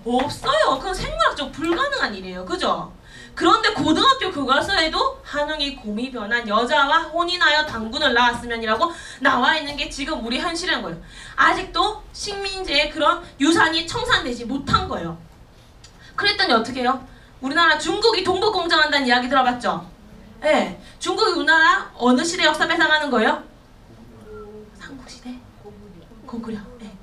없어요. 그건 생물학적 불가능한 일이에요. 그죠? 그런데 고등학교 교과서에도 한웅이 곰이 변한 여자와 혼인하여 당군을 낳았으면이라고 나와 있는 게 지금 우리 현실인 거예요. 아직도 식민지의 그런 유산이 청산되지 못한 거예요. 그랬더니 어떻게 해요? 우리나라 중국이 동북공정한다는 이야기 들어봤죠? 예. 네. 중국이 우리나라 어느 시대 역사 뺏어가는 거예요? 삼국시대? 고구려. 예. 네.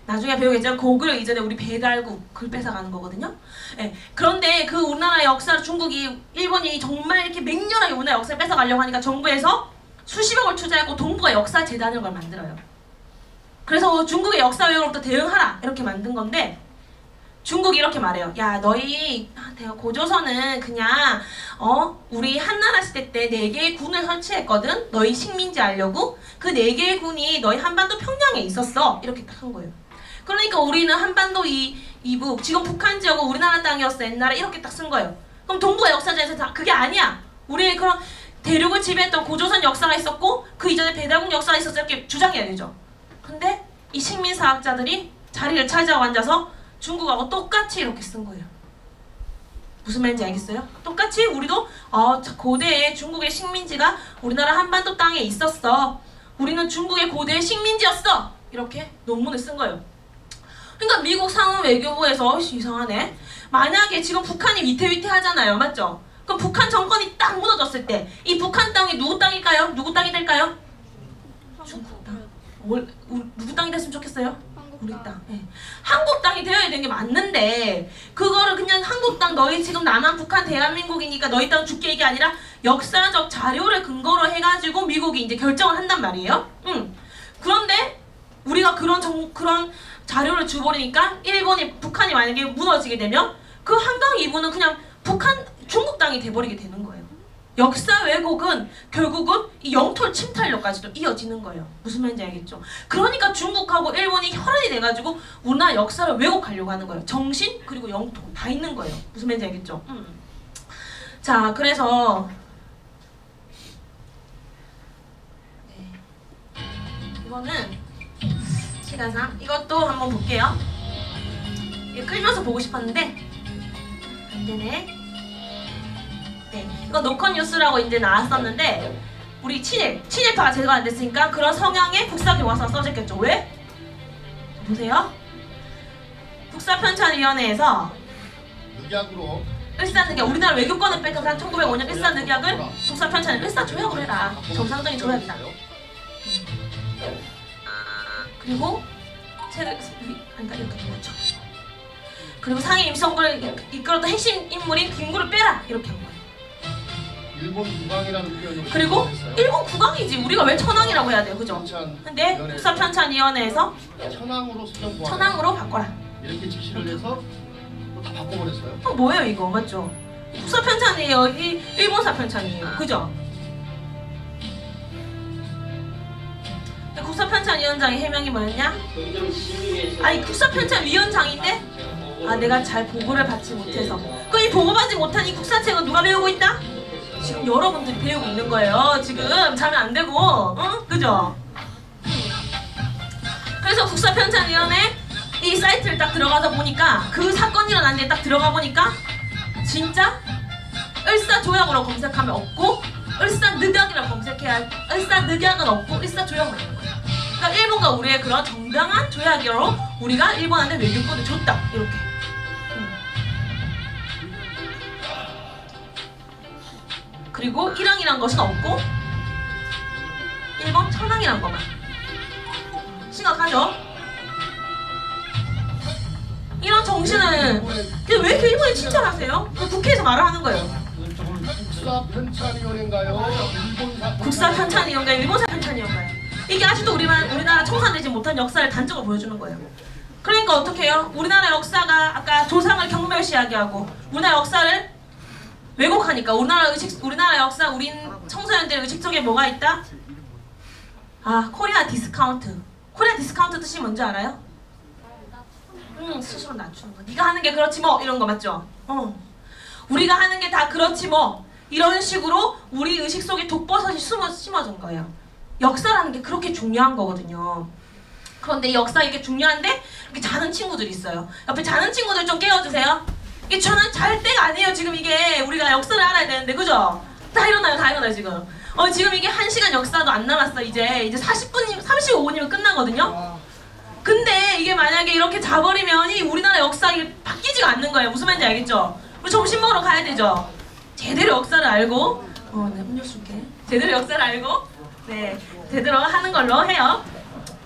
나중에 배우겠지만 고구려 이전에 우리 배달국 그걸 뺏어가는 거거든요. 예. 네. 그런데 그 우리나라 역사를 중국이 일본이 정말 이렇게 맹렬하게 우리나라 역사를 뺏어가려고 하니까 정부에서 수십억을 투자하고 동북아 역사재단을 걸 만들어요. 그래서 중국의 역사 왜곡으로부터 대응하라 이렇게 만든 건데 중국이 이렇게 말해요. 야 너희 고조선은 그냥 우리 한나라 시대 때 4개의 군을 설치했거든. 너희 식민지 하려고. 그 4개의 군이 너희 한반도 평양에 있었어. 이렇게 딱 한 거예요. 그러니까 우리는 한반도 이북 지금 북한 지역은 우리나라 땅이었어 옛날에 이렇게 딱 쓴 거예요. 그럼 동북아 역사전에서 다 그게 아니야. 우리의 그런 대륙을 지배했던 고조선 역사가 있었고 그 이전에 배달국 역사가 있었어 이렇게 주장해야 되죠. 근데 이 식민사학자들이 자리를 차지하고 앉아서 중국하고 똑같이 이렇게 쓴 거예요. 무슨 말인지 알겠어요? 똑같이 우리도 고대에 중국의 식민지가 우리나라 한반도 땅에 있었어. 우리는 중국의 고대의 식민지였어. 이렇게 논문을 쓴 거예요. 그러니까 미국 상원 외교부에서 이상하네. 만약에 지금 북한이 위태위태하잖아요. 맞죠? 그럼 북한 정권이 딱 무너졌을 때 이 북한 땅이 누구 땅일까요? 누구 땅이 될까요? 중국 땅. 누구 땅이 됐으면 좋겠어요? 우리 땅. 네. 한국 땅이 되어야 되는 게 맞는데 그거를 그냥 한국 땅 너희 지금 남한 북한 대한민국이니까 너희 땅 줄게 이게 아니라 역사적 자료를 근거로 해가지고 미국이 이제 결정을 한단 말이에요. 그런데 우리가 그런 자료를 줘버리니까 북한이 만약에 무너지게 되면 그 한강 이부는 그냥 중국 땅이 돼버리게 되는 거예요. 역사 왜곡은 결국은 이 영토 침탈력까지도 이어지는 거예요. 무슨 말인지 알겠죠? 그러니까 중국하고 일본이 혈안이 돼가지고 우리나라 역사를 왜곡하려고 하는 거예요. 정신 그리고 영토 다 있는 거예요. 무슨 말인지 알겠죠? 자, 그래서 이거는 시간상 이것도 한번 볼게요. 이거 끌면서 보고 싶었는데 안 되네. 네, 이거 노컷 뉴스라고 이제 나왔었는데 우리 친일파가 제거가 안 됐으니까 그런 성향의 국사교과서가 써졌겠죠. 왜? 보세요. 국사편찬위원회에서 늑약으로 일사늑약, 우리나라 외교권을 뺏겨서 1905년 일사늑약을 국사편찬을 일사조약을 해라. 정상적인 조약이다. 그리고 그러니까 이렇게 되었죠. 그리고 상해 임시정부를 이끌었던 핵심 인물인 김구를 빼라 이렇게 한 거예요. 일본 국왕이라는 표현이 그리고 일본 국왕이지 우리가 왜 천황이라고 해야 돼요, 그죠? 근데 국사편찬위원회에서 천황으로 바꿔라 이렇게 지시를 해서 다 바꿔버렸어요. 뭐예요 이거 맞죠? 국사편찬이에요, 일본사 편찬이에요, 그죠? 국사편찬위원장의 해명이 뭐였냐? 아니 국사편찬위원장인데 내가 잘 보고를 받지 못해서 그 이 보고받지 못한 이 국사책은 누가 배우고 있다? 지금 여러분들이 배우고 있는 거예요. 지금 자면 안 되고, 그죠? 그래서 국사편찬위원회 이 사이트를 딱 들어가서 보니까 그 사건이 일어난 데에 딱 들어가 보니까 진짜 을사조약으로 검색하면 없고 을사늑약이라고 검색해야 을사늑약은 없고 을사조약만 있는 거예요. 그러니까 일본과 우리의 그런 정당한 조약으로 우리가 일본한테 외교권을 줬다 이렇게. 그리고 일왕이란 것은 없고 일본 천황이란 것만. 심각하죠? 이런 정신을 근데 왜 이렇게 일본에 친절하세요? 국회에서 말을 하는 거예요. 국사편찬위원회인가요? 국사편찬위원회인가요? 일본사 편찬위원회인가요? 이게 아직도 우리나라 청산되지 못한 역사를 단적으로 보여주는 거예요. 그러니까 어떻게 해요? 우리나라 역사가 아까 조상을 경멸시하게 하고 우리나라 역사를 왜곡하니까 우리나라 역사 우린 청소년들 의식 속에 뭐가 있다? 코리아 디스카운트. 코리아 디스카운트 뜻이 뭔지 알아요? 스스로 낮추는 거. 네가 하는 게 그렇지 뭐 이런 거 맞죠? 우리가 하는 게 다 그렇지 뭐 이런 식으로 우리 의식 속에 독버섯이 심어진 거예요. 역사라는 게 그렇게 중요한 거거든요. 그런데 이 역사 이게 중요한데 이렇게 자는 친구들이 있어요. 옆에 자는 친구들 좀 깨워주세요. 이게 저는 잘 때가 아니에요. 지금 이게 우리가 역사를 알아야 되는데 그죠? 다 일어나요 지금. 지금 이게 1시간 역사도 안 남았어. 이제 35분이면 끝나거든요. 근데 이게 만약에 이렇게 자버리면 이 우리나라 역사 이게 바뀌지가 않는 거예요. 무슨 말인지 알겠죠? 우리 점심 먹으러 가야 되죠. 제대로 역사를 알고 네, 음료수 줄게. 제대로 역사를 알고 네 제대로 하는 걸로 해요.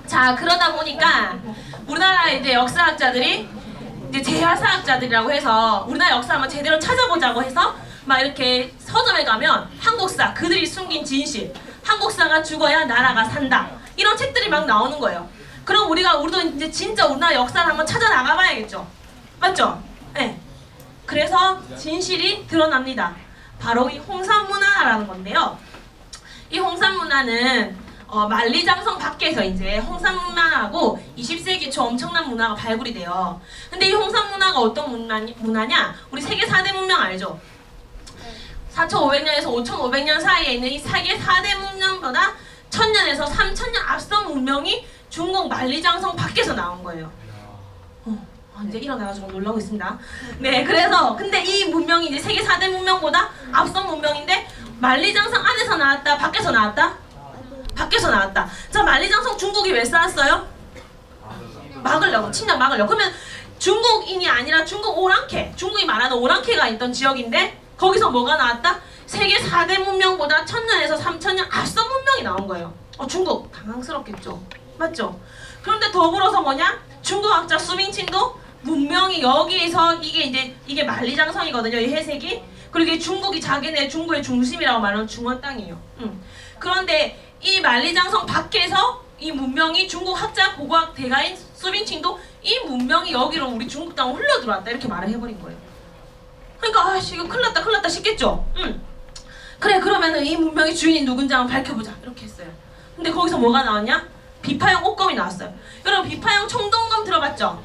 자, 그러다 보니까 우리나라 이제 역사학자들이 이제 재야사학자들이라고 해서 우리나라 역사 한번 제대로 찾아보자고 해서 막 이렇게 서점에 가면 한국사, 그들이 숨긴 진실, 한국사가 죽어야 나라가 산다 이런 책들이 막 나오는 거예요. 그럼 우리도 이제 진짜 우리나라 역사를 한번 찾아 나가봐야겠죠. 맞죠? 네. 그래서 진실이 드러납니다. 바로 이 홍산문화라는 건데요. 이 홍산문화는 만리장성 밖에서 이제 홍산문화하고 20세기 초 엄청난 문화가 발굴이 돼요. 근데 이 홍산문화가 어떤 문화냐? 우리 세계 4대 문명 알죠? 4,500년에서 5,500년 사이에 있는 이 세계 4대 문명보다 1000년에서 3000년 앞선 문명이 중국 만리장성 밖에서 나온 거예요. 이제 일어나가지고 놀라고 있습니다. 네, 그래서 근데 이 문명이 이제 세계 4대 문명보다 앞선 문명인데 만리장성 안에서 나왔다, 밖에서 나왔다? 밖에서 나왔다. 자, 만리장성 중국이 왜 쌓았어요? 막으려고, 침략 막으려고. 그러면 중국인이 아니라 중국 오랑캐, 중국이 말하는 오랑캐가 있던 지역인데 거기서 뭐가 나왔다? 세계 4대 문명보다 1000년에서 3000년 앞선 문명이 나온 거예요. 중국 당황스럽겠죠. 맞죠? 그런데 더불어서 뭐냐? 중국학자 수밍칭도 문명이 여기에서 이게 만리장성이거든요. 이 해색이. 그리고 이게 중국이 자기네 중국의 중심이라고 말하는 중원 땅이에요. 그런데 이 만리장성 밖에서 이 문명이 중국 학자 고고학 대가인 수빙칭도 이 문명이 여기로 우리 중국 땅으로 흘러 들어왔다 이렇게 말을 해버린 거예요. 그러니까 아씨 이거 큰일 났다 싶겠죠. 그래 그러면은 이 문명의 주인이 누군지 한번 밝혀보자 이렇게 했어요. 근데 거기서 뭐가 나왔냐? 비파형 옥검이 나왔어요. 여러분 비파형 청동검 들어봤죠?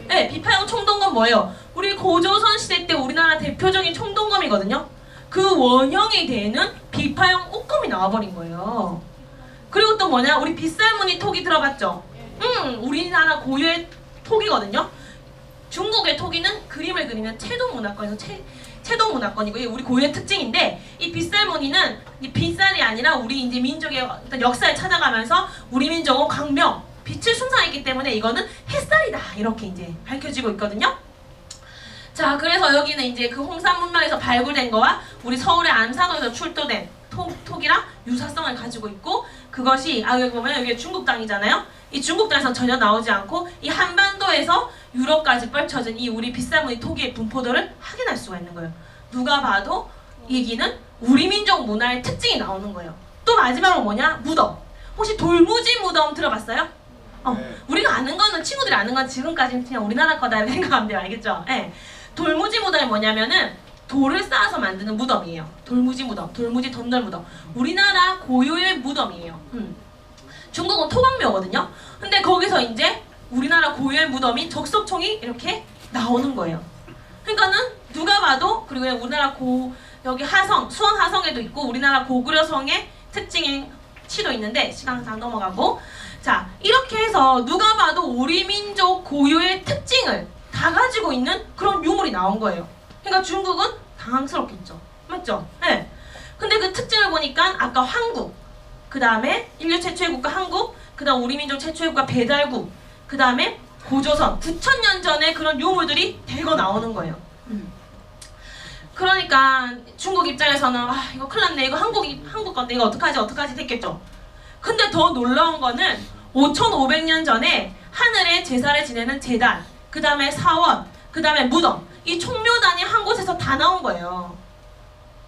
네, 비파형 청동검 뭐예요? 우리 고조선 시대 때 우리나라 대표적인 청동검이거든요. 그 원형이 되는 비파형 옥검이 나와버린 거예요. 그리고 또 뭐냐? 우리 빗살무늬 톡이 들어봤죠? 우리나라 고유의 톡이거든요. 중국의 톡이는 그림을 그리는 채동문화권에서 채동문화권이고 우리 고유의 특징인데 이 빗살무늬는 이 빗살이 아니라 우리 이제 민족의 어떤 역사를 찾아가면서 우리 민족은 광명, 빛을 숭상했기 때문에 이거는 햇살이다 이렇게 이제 밝혀지고 있거든요. 자 그래서 여기는 이제 그 홍산 문명에서 발굴된 거와 우리 서울의 안산호에서 출토된 톡이랑 유사성을 가지고 있고 그것이 여기 보면 여기 중국 땅이잖아요. 이 중국 땅에서 전혀 나오지 않고 이 한반도에서 유럽까지 펼쳐진 이 우리 빗살무늬 톡의 분포도를 확인할 수가 있는 거예요. 누가 봐도 여기는 우리 민족 문화의 특징이 나오는 거예요. 또 마지막으로 뭐냐? 무덤. 혹시 돌무지 무덤 들어봤어요? 우리가 아는 거는 친구들이 아는 건 지금까지는 그냥 우리나라 거다 이렇게 생각하면 돼요. 알겠죠? 네. 돌무지 무덤이 뭐냐면은 돌을 쌓아서 만드는 무덤이에요. 돌무지 무덤, 돌무지 덤널 무덤. 우리나라 고유의 무덤이에요. 중국은 토광묘거든요. 근데 거기서 이제 우리나라 고유의 무덤인 적석총이 이렇게 나오는 거예요. 그러니까는 누가 봐도 그리고 우리나라 여기 하성, 수원 하성에도 있고 우리나라 고구려성의 특징인 시도 있는데 시간 다 넘어가고 자 이렇게 해서 누가 봐도 우리 민족 고유의 특징을 다 가지고 있는 그런 유물이 나온 거예요. 그러니까 중국은 당황스럽겠죠. 맞죠? 네. 근데 그 특징을 보니까 아까 황국, 그 다음에 인류 최초의 국가 한국, 그 다음 우리 민족 최초의 국가 배달국, 그 다음에 고조선, 9,000년 전에 그런 유물들이 대거 나오는 거예요. 그러니까 중국 입장에서는 이거 큰일 났네. 이거 한국 건데 이거 어떡하지 됐겠죠. 근데 더 놀라운 거는 5,500년 전에 하늘에 제사를 지내는 제단, 그 다음에 사원, 그 다음에 무덤 이 총묘단이 한 곳에서 다 나온 거예요.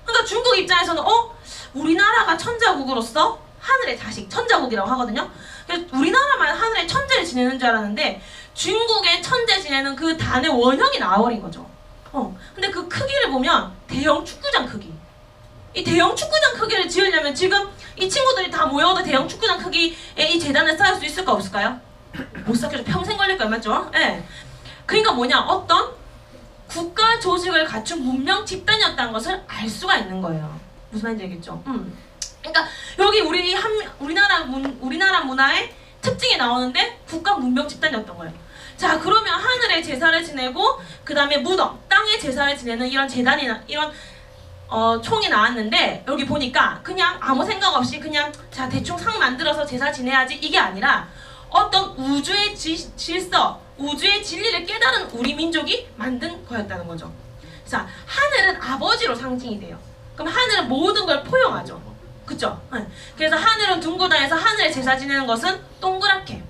그러니까 중국 입장에서는 우리나라가 천자국으로서 하늘의 자식, 천자국이라고 하거든요. 그래서 우리나라만 하늘의 천재를 지내는 줄 알았는데 중국의 천재 지내는 그 단의 원형이 나와버린 거죠. 근데 그 크기를 보면 대형 축구장 크기. 이 대형 축구장 크기를 지으려면 지금 이 친구들이 다 모여도 대형 축구장 크기의 이 재단을 쌓을 수 있을까 없을까요? 못 쌓겠죠. 평생 걸릴 거예요. 맞죠? 네. 그러니까 뭐냐? 어떤 국가 조직을 갖춘 문명 집단이었다는 것을 알 수가 있는 거예요. 무슨 말인지 알겠죠? 그러니까 여기 우리나라 문화의 특징이 나오는데 국가 문명 집단이었던 거예요. 자 그러면 하늘에 제사를 지내고 그 다음에 무덤, 땅에 제사를 지내는 이런 재단이나 이런 총이 나왔는데 여기 보니까 그냥 아무 생각 없이 그냥 자 대충 상 만들어서 제사 지내야지 이게 아니라 어떤 우주의 질서, 우주의 진리를 깨달은 우리 민족이 만든 거였다는 거죠. 자 하늘은 아버지로 상징이 돼요. 그럼 하늘은 모든 걸 포용하죠. 그쵸? 네. 그래서 하늘은 둥글다해서 하늘에 제사 지내는 것은 동그랗게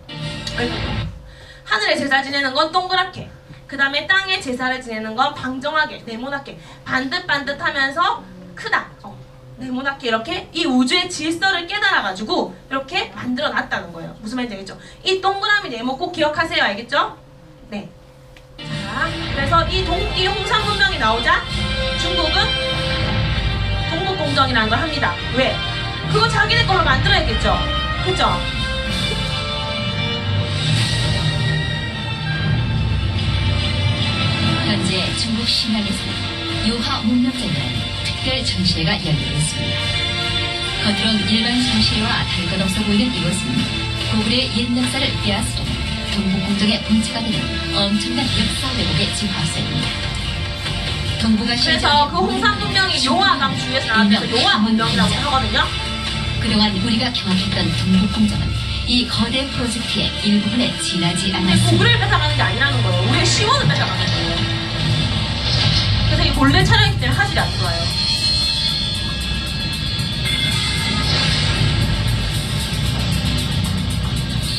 하늘에 제사 지내는 건 동그랗게 그 다음에 땅에 제사를 지내는 건 방정하게 네모나게 반듯반듯하면서 크다 네모나게 이렇게 이 우주의 질서를 깨달아가지고 이렇게 만들어 놨다는 거예요. 무슨 말인지 알겠죠? 이 동그라미 네모 꼭 기억하세요. 알겠죠? 네. 자 그래서 이 홍산 문명이 나오자 중국은 동북공정이라는 걸 합니다. 왜? 그거 자기네 걸로 만들어야겠죠? 그죠? 현재 중국 신안에서는 유화 문명전이라는 특별 전시회가 열리고 있습니다. 겉으론 일반 전시회와 다를 것 없어 보이는 이곳은 고구려의 옛 역사를 빼앗으려는 동북공정의 본체가 되는 엄청난 역사 왜곡의 집합소입니다. 그래서 그 홍산 문명이 용화강 주위에서 나와서 용화 문명이라고 하거든요. 그동안 우리가 경험했던 동북공정은 이 거대 프로젝트의 일부분에 지나지 않았습니다. 고구려를 뺏어가는 게 아니라는 거예요. 우리의 시원을 뺏어가는 거예요. 그래서 이 본래 촬영했을 때는 화질이 안 좋아요.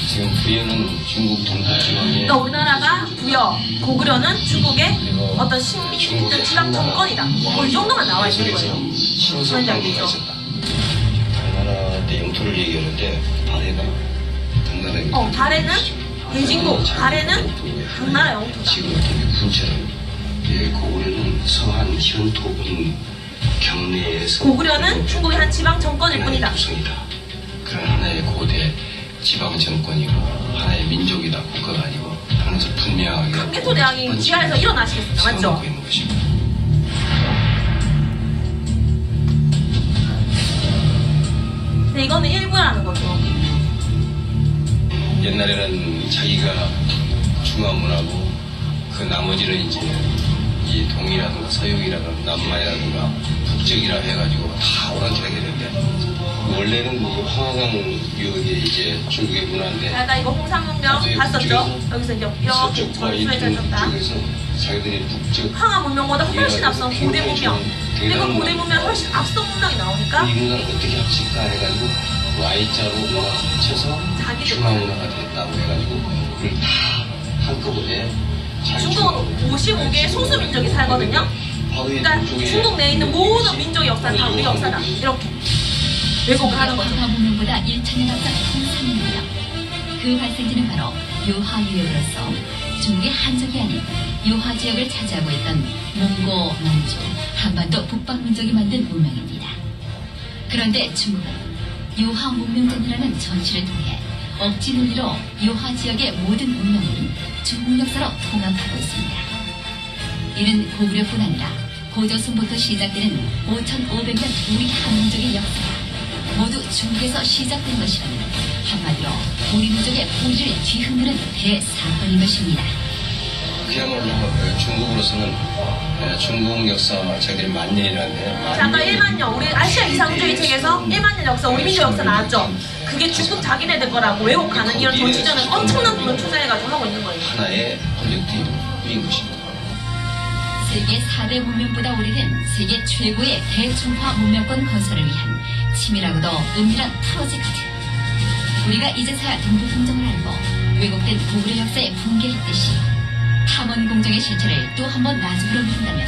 지금 부여는 중국 동북지방에 그러니까 우리나라가 부여, 고구려는 중국의 어떤 신비주의 지방 정권이다. 뭐 이 정도만 나와 있는 거예요. 신성당국가 있었다. 다른 나라 내 영토를 얘기하는데 발해가 당나라 달에는 대진국, 달에는 당나라 영토다. 지금 군처럼 고구려는 서한 현토군 경내에서 고구려는 중국의 한 지방 정권일 뿐이다. 구성이다. 그런 하나의 고대 지방 정권이고 하나의 민족이다. 국가가 아니고 하면서 분명하게 강개토 대왕이 지하에서 일어나시겠습니다. 맞죠? 있는 것입니다. 근데 이거는 일부라는 거죠. 옛날에는 자기가 중화문하고 그 나머지는 이제 이 동이라든가 서역이라든가 남만이라든가 북쪽이라 해가지고 다 오랑캐하게 되는데 원래는 그 황하강 유역이 이제 중국의 문화인데 아까 이거 홍상문명 봤었죠? 여기서 이제 이렇게 전수해져 있었다. 자기들이 북쪽 황하 문명보다 훨씬 앞선 고대 문명. 그리고 고대 문명 훨씬 앞선 문명이 나오니까 이 문화를 어떻게 합칠까 해가지고 Y자로 문화가 합쳐서 중화문화가 됐다고 해가지고 그걸 다 한꺼번에 중국은 55개의 소수 민족이 살거든요. 그러니까 중국 내에 있는 모든 민족의 역사는 다 우리 역사다. 이렇게 왜곡을 하는 거죠. 황하 문명보다 1,000년 앞선 홍상문명. 그 발생지는 바로 요하 유역으로서 중국의 한족이 아닌 요하 지역을 차지하고 있던 몽고, 만주, 한반도 북방 민족이 만든 문명입니다. 그런데 중국은 요하 문명전이라는 전시를 통해 억지 논리로 요하 지역의 모든 문명을 중국 역사로 통합하고 있습니다. 이는 고구려뿐 아니라 고조선부터 시작되는 5,500년 우리 한민족의 역사가 모두 중국에서 시작된 것이라는 한마디로 우리 민족의 뿌리를 뒤흔드는 대사건인 것입니다. 그야말로 중국으로서는 중국 역사 자기들이 만년이라는데 자, 아까 1만년 우리 아시아 이상주의 책에서 1만년 역사 우리 민족 역사 나왔죠. 그게 중국 자기네들 거라고 왜곡하는 이런 정치전을 엄청난 돈을 투자해가지고 하고 있는 거예요. 하나의 프로젝트인 것입니다. 세계 4대 문명보다 오래된 세계 최고의 대중화 문명권 건설을 위한 치밀하고도 은밀한 프로젝트. 우리가 이제서야 동부공정을 알고 왜곡된 고구려 역사에 붕괴했듯이 탐원 공정의 실체를 또 한 번 나중으로 미룬다면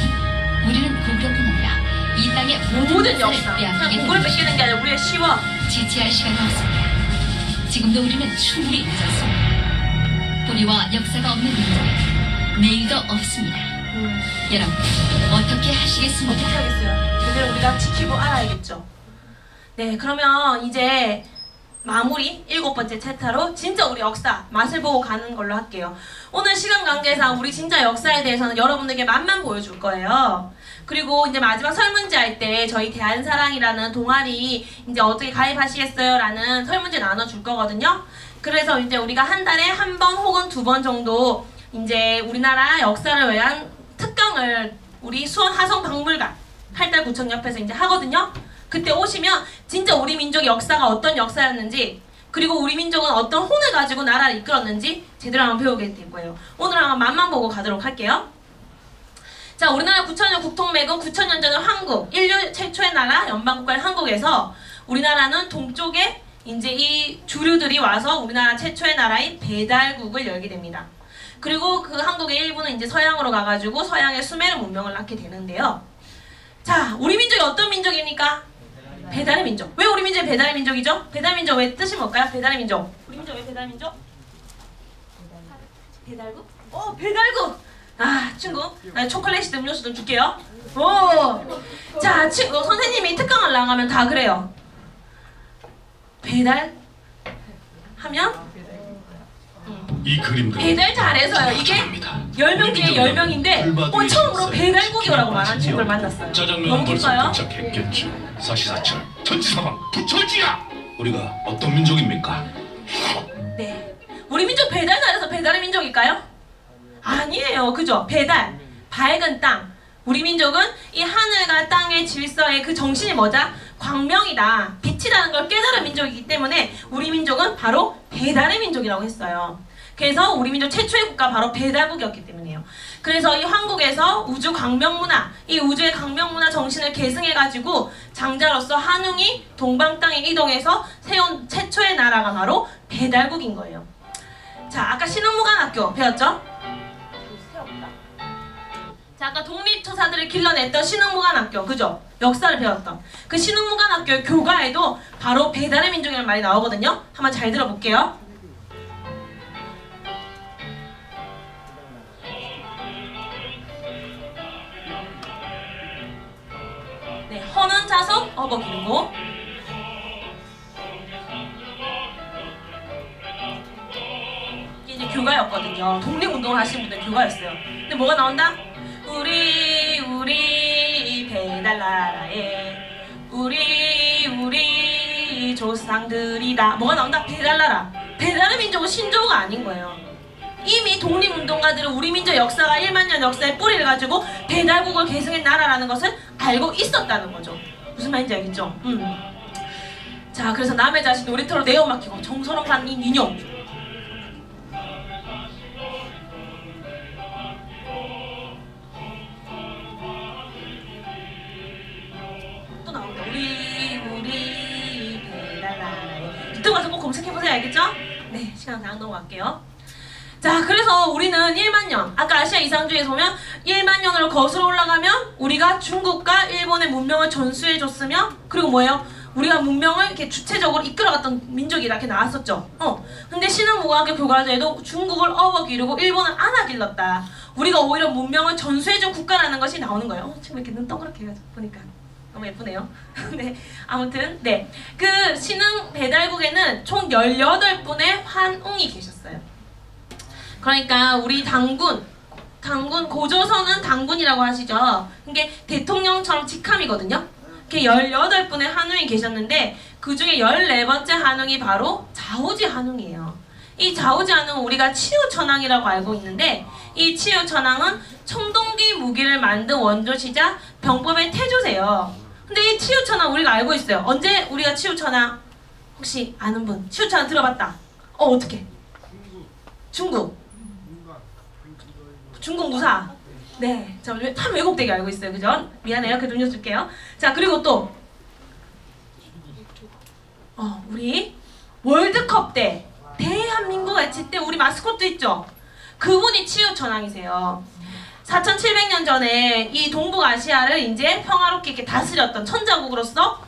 우리는 고구려뿐 아니라 이 땅의 모든 역사를 빼앗기게 됩니다. 고구려 뺏기는 게 아니라 우리의 시와 지체할 시간이 없습니다. 지금도 우리는 충분히 늦었습니다. 뿌리와 역사가 없는 민족은 내일도 없습니다. 여러분 어떻게 하시겠습니까? 어떻게 하겠어요? 그대로 우리가 지키고 알아야겠죠. 네, 그러면 이제 마무리 7번째 챕터로 진짜 우리 역사 맛을 보고 가는 걸로 할게요. 오늘 시간 관계상 우리 진짜 역사에 대해서는 여러분들께 맛만 보여줄 거예요. 그리고 이제 마지막 설문지 할 때 저희 대한사랑이라는 동아리 이제 어떻게 가입하시겠어요? 라는 설문지 나눠줄 거거든요. 그래서 이제 우리가 한 달에 한 번 혹은 2번 정도 이제 우리나라 역사를 위한 특강을 우리 수원 하성박물관 8달구청 옆에서 이제 하거든요. 그때 오시면 진짜 우리 민족의 역사가 어떤 역사였는지 그리고 우리 민족은 어떤 혼을 가지고 나라를 이끌었는지 제대로 한번 배우게 될 거예요. 오늘 한번 맛만 보고 가도록 할게요. 자, 우리나라 9,000년 국통맥은 9,000년 전의 한국, 인류 최초의 나라 연방국가인 한국에서 우리나라는 동쪽에 이제 이 주류들이 와서 우리나라 최초의 나라인 배달국을 열게 됩니다. 그리고 그 한국의 일부는 이제 서양으로 가가지고 서양의 수메르 문명을 낳게 되는데요. 자, 우리 민족이 어떤 민족입니까? 배달의 민족. 왜 우리 민족이 배달의 민족이죠? 배달의 민족 왜 뜻이 뭘까요? 배달의 민족. 우리 민족 왜 배달의 민족? 배달국? 배달국! 아, 친구. 나 초콜릿이든 음료수 좀 줄게요. 오! 자, 친구. 선생님이 특강을 나가면 다 그래요. 배달? 하면? 이 그림들 배달 잘해서요. 이게 10명 중에 10명인데 처음으로 배달국이라고 말하는 친구를 만났어요. 짜장면 벌써 도착했겠죠. 사시사철 천지사방 부처지야. 우리가 어떤 민족입니까? 네, 우리 민족 배달 잘해서 배달의 민족일까요? 아니에요. 그죠? 배달, 밝은 땅. 우리 민족은 이 하늘과 땅의 질서의 그 정신이 뭐다? 광명이다. 빛이라는 걸 깨달은 민족이기 때문에 우리 민족은 바로 배달의 민족이라고 했어요. 그래서 우리 민족 최초의 국가 바로 배달국이었기 때문이에요. 그래서 이 한국에서 우주 광명문화, 이 우주의 광명문화 정신을 계승해가지고 장자로서 한웅이 동방 땅에 이동해서 세운 최초의 나라가 바로 배달국인 거예요. 자, 아까 신흥무관학교 배웠죠? 자, 아까 독립투사들을 길러냈던 신흥무관학교, 그죠? 역사를 배웠던 그 신흥무관학교의 교과에도 바로 배달의 민족이라는 말이 나오거든요. 한번 잘 들어볼게요. 혼자서 기르고 이게 이제 교가였거든요. 독립운동을 하시는 분들 교가였어요. 근데 뭐가 나온다? 우리 배달나라에 우리 조상들이다. 뭐가 나온다? 배달나라. 배달의 민족은 신조어가 아닌 거예요. 이미 독립운동가들은 우리 민족 역사가 1만 년 역사의 뿌리를 가지고 배달국을 계승한 나라라는 것을 알고 있었다는 거죠. 무슨 말인지 알겠죠? 자, 그래서 남의 자식 놀이터로 내어맡기고 정서롱 산 이 인형. 또 나온다. 우리 배달나라에. 이쪽 가서 꼭 검색해보세요. 알겠죠? 네, 시간 다 넘어갈게요. 자, 그래서 우리는 1만 년, 아까 아시아 이상주의에서 보면 1만 년으로 거슬러 올라가면 우리가 중국과 일본의 문명을 전수해줬으며, 그리고 뭐예요? 우리가 문명을 이렇게 주체적으로 이끌어갔던 민족이 이렇게 나왔었죠. 근데 신흥무학의 교과서에도 중국을 업어기르고 일본을 안아길렀다. 우리가 오히려 문명을 전수해준 국가라는 것이 나오는 거예요. 지금 이렇게 눈 동그랗게 해가지고 보니까 너무 예쁘네요. 네, 아무튼 네, 그 신흥 배달국에는 총 18분의 환웅이 계셨어요. 그러니까 우리 당군 고조선은 당군이라고 하시죠. 이게 대통령처럼 직함이거든요. 이렇게 18분의 한웅이 계셨는데 그 중에 14번째 한웅이 바로 자오지 한웅이에요. 이 자오지 한웅은 우리가 치우천왕이라고 알고 있는데, 이 치우천왕은 청동기 무기를 만든 원조시자 병법의 태조세요. 근데 이 치우천왕 우리가 알고 있어요. 언제 우리가 치우천왕 혹시 아는 분? 치우천왕 들어봤다. 어떻게? 중국 무사. 네, 저 참 왜곡되게 알고 있어요. 그죠? 미안해요. 그 좀 줄게요. 자, 그리고 또 우리 월드컵 때 대한민국 애치 때 우리 마스코트 있죠? 그분이 치우천왕이세요. 4700년 전에 이 동북아시아를 이제 평화롭게 이렇게 다스렸던 천자국으로서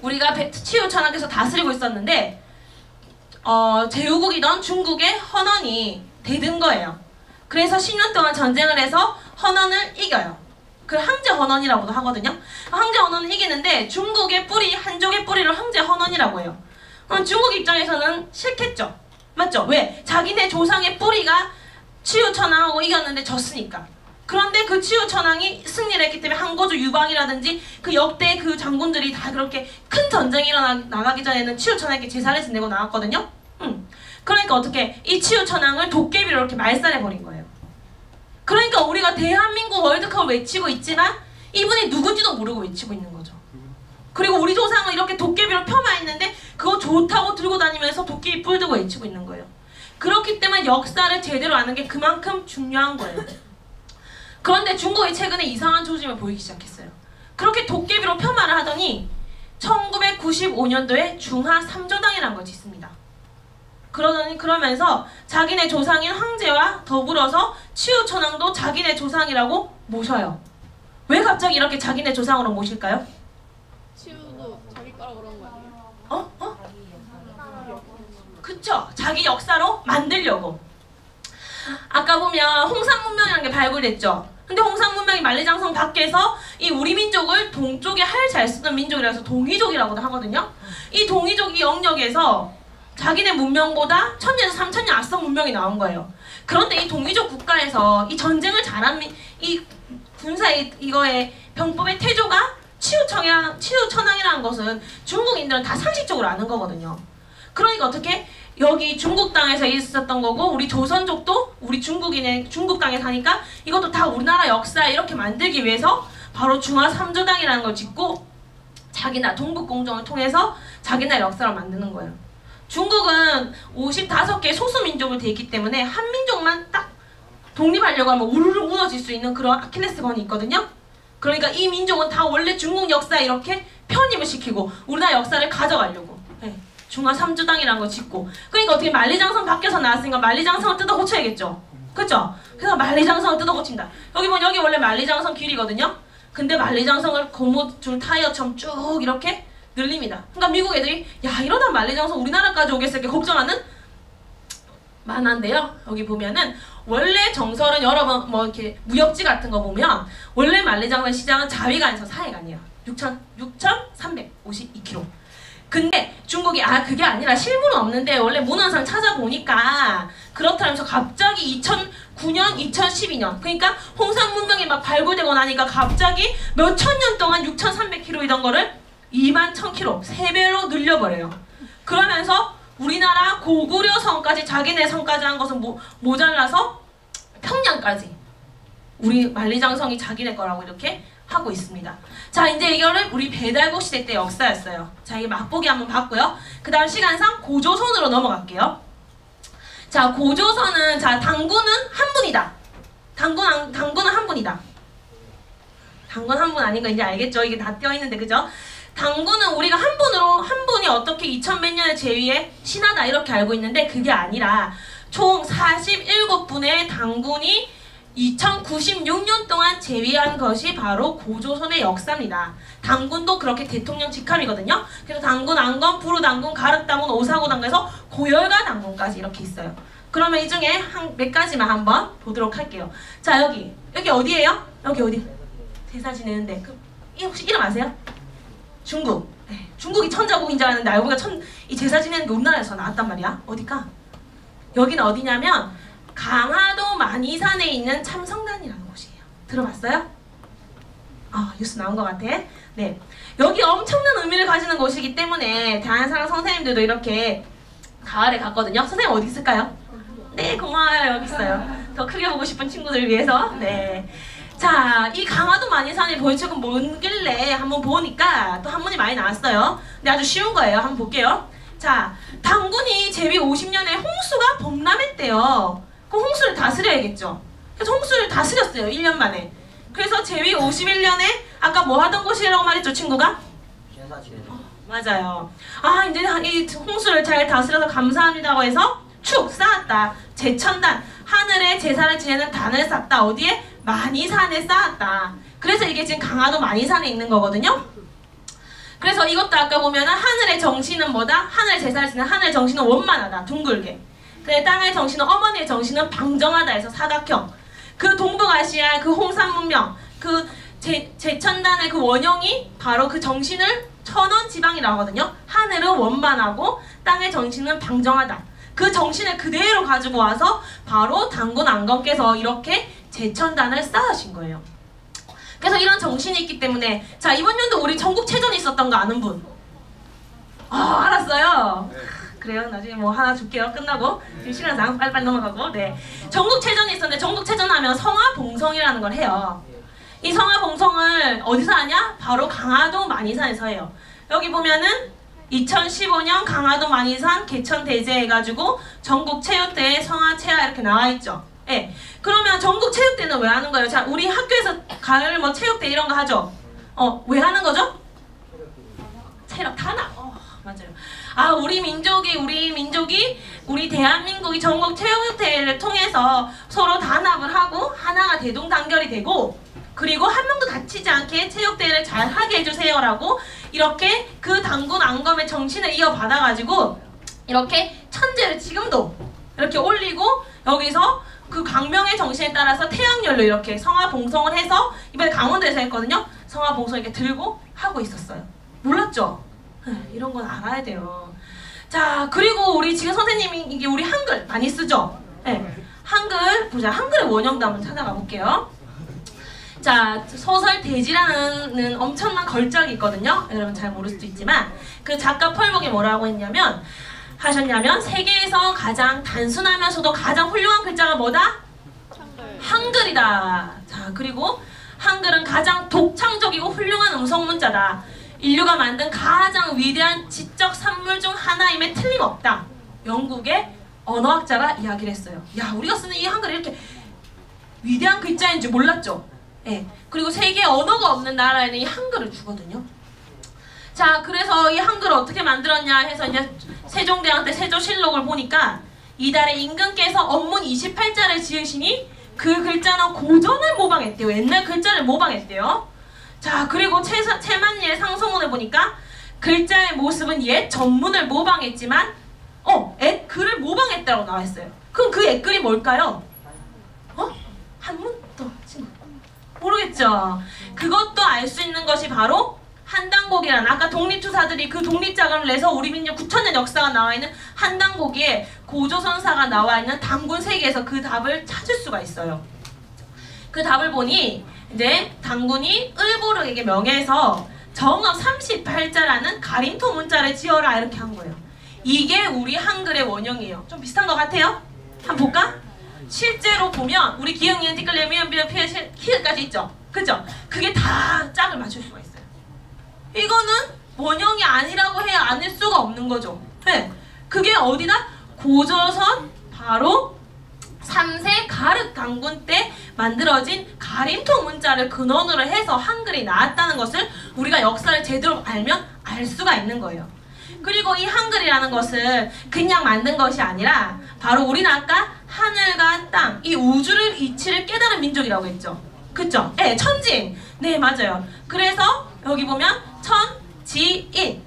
우리가 치우천왕께서 다스리고 있었는데, 제후국이던 중국의 헌원이 대든 거예요. 그래서 10년 동안 전쟁을 해서 헌원을 이겨요. 그 황제 헌원이라고도 하거든요. 황제 헌원을 이기는데 중국의 뿌리, 한족의 뿌리를 황제 헌원이라고 해요. 그럼 중국 입장에서는 싫겠죠. 맞죠? 왜? 자기네 조상의 뿌리가 치우천왕하고 이겼는데 졌으니까. 그런데 그 치우천왕이 승리를 했기 때문에 항거주 유방이라든지 그 역대 그 장군들이 다 그렇게 큰 전쟁이 나가기 전에는 치우천왕에게 제사를 지내고 나왔거든요. 그러니까 어떻게 이 치우천왕을 도깨비로 이렇게 말살해버린 거예요. 그러니까 우리가 대한민국 월드컵을 외치고 있지만 이분이 누군지도 모르고 외치고 있는 거죠. 그리고 우리 조상은 이렇게 도깨비로 폄하했는데 그거 좋다고 들고 다니면서 도깨비 뿔 들고 외치고 있는 거예요. 그렇기 때문에 역사를 제대로 아는 게 그만큼 중요한 거예요. 그런데 중국이 최근에 이상한 조짐을 보이기 시작했어요. 그렇게 도깨비로 폄하를 하더니 1995년도에 중하 3조당이라는 것이 있습니다. 그러면서 자기네 조상인 황제와 더불어서 치우천왕도 자기네 조상이라고 모셔요. 왜 갑자기 이렇게 자기네 조상으로 모실까요? 치우도 자기 거라고 그런 거 아니에요? 그쵸? 자기 역사로 만들려고. 아까 보면 홍산 문명이라는 게 발굴됐죠. 근데 홍산 문명이 만리장성 밖에서 이 우리 민족을 동쪽에 할 잘 쓰던 민족이라서 동이족이라고도 하거든요. 이 동이족 이 영역에서 자기네 문명보다 1000년에서 3000년 앞선 문명이 나온 거예요. 그런데 이 동이족 국가에서 이 전쟁을 잘한 이 군사 이거의 병법의 태조가 치우천왕이라는 것은 중국인들은 다 상식적으로 아는 거거든요. 그러니까 어떻게 여기 중국 땅에서 있었던 거고 우리 조선족도 우리 중국인의 중국 땅에 사니까 이것도 다 우리나라 역사에 이렇게 만들기 위해서 바로 중화 3조당이라는 걸 짓고 자기나 동북공정을 통해서 자기나라 역사를 만드는 거예요. 중국은 55개의 소수민족을 돼 있기 때문에 한 민족만 딱 독립하려고 하면 우르르 무너질 수 있는 그런 아킬레스건이 있거든요. 그러니까 이 민족은 다 원래 중국 역사에 이렇게 편입을 시키고 우리나라 역사를 가져가려고 중화 3조당이라는 걸 짓고, 그러니까 어떻게 만리장성 밖에서 나왔으니까 만리장성을 뜯어 고쳐야겠죠. 그쵸? 그래서 만리장성을 뜯어 고친다. 여기 보면 여기 원래 만리장성 길이거든요. 근데 만리장성을 고무줄 타이어처럼 쭉 이렇게 늘립니다. 그러니까 미국 애들이 야 이러다 만리장성 우리나라까지 오겠어 이렇게 걱정하는 만한데요. 여기 보면은 원래 정설은 여러분 뭐 이렇게 무협지 같은 거 보면 원래 만리장성 시장은 자위관에서 사해관이에요. 6,352kg. 근데 중국이 그게 아니라 실물은 없는데 원래 문헌상 찾아보니까 그렇다면서 갑자기 2009년, 2012년 그러니까 홍산 문명이 막 발굴되고 나니까 갑자기 몇천 년 동안 6,300kg이던 거를 21,000kg 3배로 늘려버려요. 그러면서 우리나라 고구려 성까지 자기네 성까지 한 것은 모자라서 평양까지 우리 만리장성이 자기네 거라고 이렇게 하고 있습니다. 자, 이제 이거를 우리 배달국 시대 때 역사였어요. 자, 이게 맛보기 한번 봤고요. 그 다음 시간상 고조선으로 넘어갈게요. 자, 고조선은 자 당군은 한 분이다. 당군은 한 분이다. 당군 한 분 아닌 거 이제 알겠죠? 이게 다 띄어 있는데 그죠? 당군은 우리가 한 분이 어떻게 2000몇 년의 제위의 신하다 이렇게 알고 있는데 그게 아니라 총 47분의 당군이 2096년 동안 제위한 것이 바로 고조선의 역사입니다. 당군도 그렇게 대통령 직함이거든요. 그래서 당군, 안건, 부르당군, 가륵당군, 오사고당군에서 고열가 당군까지 이렇게 있어요. 그러면 이 중에 몇 가지만 한번 보도록 할게요. 자, 여기 어디예요? 여기 어디? 제사 지내는데 혹시 이름 아세요? 중국. 네, 중국이 천자국인 줄 아는데 알고 보니까 이 제사 지내는 게 우리나라에서 나왔단 말이야. 어디까? 여기는 어디냐면 강화도 만이산에 있는 참성단이라는 곳이에요. 들어봤어요? 뉴스 나온 것 같아. 네, 여기 엄청난 의미를 가지는 곳이기 때문에 대한사랑 선생님들도 이렇게 가을에 갔거든요. 선생님 어디 있을까요? 네, 고마워요. 여기 있어요. 더 크게 보고 싶은 친구들을 위해서. 네. 자, 이 강화도 만이산이 도대체가 뭔길래 한번 보니까 또 한문이 많이 나왔어요. 근데 아주 쉬운 거예요. 한번 볼게요. 자, 당군이 제위 50년에 홍수가 범람했대요. 그럼 홍수를 다스려야겠죠. 그래서 홍수를 다스렸어요. 1년 만에. 그래서 제위 51년에 아까 뭐 하던 곳이라고 말했죠, 친구가? 맞아요. 이제 이 홍수를 잘 다스려서 감사합니다고 해서 축 쌓았다. 제천단, 하늘에 제사를 지내는 단을 쌓았다. 어디에? 만이산에 쌓았다. 그래서 이게 지금 강화도 만이산에 있는 거거든요. 그래서 이것도 아까 보면은 하늘의 정신은 뭐다? 하늘 제사를 지내는 하늘의 정신은 원만하다. 둥글게. 근데 땅의 정신은 어머니의 정신은 방정하다 해서 사각형. 그 동북아시아 그 홍산 문명 그 제천단의 그 원형이 바로 그 정신을 천원 지방이라고 하거든요. 하늘은 원만하고 땅의 정신은 방정하다. 그 정신을 그대로 가지고 와서 바로 당군 안건께서 이렇게 제천단을 쌓으신 거예요. 그래서 이런 정신이 있기 때문에 자, 이번 연도 우리 전국체전이 있었던 거 아는 분? 알았어요. 그래요. 나중에 뭐 하나 줄게요. 끝나고 지금 시간상 빨리빨리 넘어가고. 네, 전국체전이 있었는데 전국체전 하면 성화봉송이라는 걸 해요. 이 성화봉송을 어디서 하냐? 바로 강화도 만이산에서 해요. 여기 보면은 2015년 강화도 만이산 개천대제 해가지고 전국체육대회 성화체화 이렇게 나와있죠. 예. 그러면 전국체육대회는 왜 하는 거예요? 자, 우리 학교에서 가을 뭐 체육대회 이런 거 하죠? 왜 하는 거죠? 체력 탄압. 맞아요. 우리 대한민국이 전국 체육대회를 통해서 서로 단합을 하고 하나가 대동단결이 되고 그리고 한 명도 다치지 않게 체육대회를 잘 하게 해주세요라고 이렇게 그 당군 안검의 정신을 이어받아가지고 이렇게 천재를 지금도 이렇게 올리고 여기서 그 강명의 정신에 따라서 태양열로 이렇게 성화봉송을 해서 이번에 강원도에서 했거든요. 성화봉송 이렇게 들고 하고 있었어요. 몰랐죠? 이런 건 알아야 돼요. 자, 그리고 우리 지금 선생님이 이게 우리 한글 많이 쓰죠? 네. 한글 보자. 한글의 원형도 한번 찾아가 볼게요. 자, 소설 대지라는 엄청난 걸작이 있거든요. 여러분 잘 모를 수도 있지만 그 작가 펄복이 뭐라고 하셨냐면 세계에서 가장 단순하면서도 가장 훌륭한 글자가 뭐다? 한글이다. 자, 그리고 한글은 가장 독창적이고 훌륭한 음성문자다. 인류가 만든 가장 위대한 지적 산물 중 하나임에 틀림없다. 영국의 언어학자가 이야기를 했어요. 야, 우리가 쓰는 이 한글이 이렇게 위대한 글자인 줄 몰랐죠? 예. 그리고 세계 언어가 없는 나라에는 이 한글을 주거든요. 자, 그래서 이 한글을 어떻게 만들었냐 해서 이제 세종대왕 때 세조실록을 보니까 이달의 임금께서 언문 28자를 지으시니 그 글자는 고전을 모방했대요. 옛날 글자를 모방했대요. 자, 그리고 채만리의 상소문을 보니까 글자의 모습은 옛 전문을 모방했지만 옛 글을 모방했다고 나와있어요. 그럼 그 옛 글이 뭘까요? 한문? 또 친구 모르겠죠? 그것도 알 수 있는 것이 바로 한당고기라는 아까 독립투사들이 그 독립자금을 내서 우리 민족 9,000년 역사가 나와있는 한당고기에 고조선사가 나와있는 단군 세계에서 그 답을 찾을 수가 있어요. 그 답을 보니 이제 단군이 을보르에게 명해서 정업 38자라는 가림토 문자를 지어라 이렇게 한 거예요. 이게 우리 한글의 원형이에요. 좀 비슷한 것 같아요? 한번 볼까? 실제로 보면 우리 기역, 니은, 티끌, 레미언, 비어, 피어, 히읗까지 있죠? 그죠? 그게 다 짝을 맞출 수가 있어요. 이거는 원형이 아니라고 해야 아닐 수가 없는 거죠. 네. 그게 어디다? 고조선 바로 3세 가륵 단군 때 만들어진 가림토 문자를 근원으로 해서 한글이 나왔다는 것을 우리가 역사를 제대로 알면 알 수가 있는 거예요. 그리고 이 한글이라는 것을 그냥 만든 것이 아니라 바로 우리는 아까 하늘과 땅, 이 우주를 이치를 깨달은 민족이라고 했죠. 그쵸? 네, 천지인. 네, 맞아요. 그래서 여기 보면 천지인.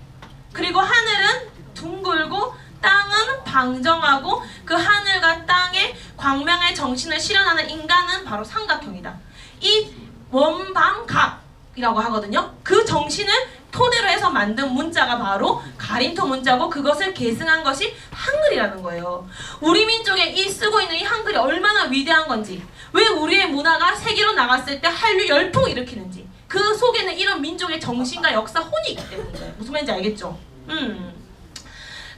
그리고 하늘은 둥글고 땅은 방정하고 그 하늘과 땅의 광명의 정신을 실현하는 인간은 바로 삼각형이다. 이 원방각이라고 하거든요. 그 정신을 토대로 해서 만든 문자가 바로 가림토 문자고 그것을 계승한 것이 한글이라는 거예요. 우리 민족에 이 쓰고 있는 이 한글이 얼마나 위대한 건지, 왜 우리의 문화가 세계로 나갔을 때 한류 열풍을 일으키는지, 그 속에는 이런 민족의 정신과 역사 혼이 있기 때문에 무슨 말인지 알겠죠?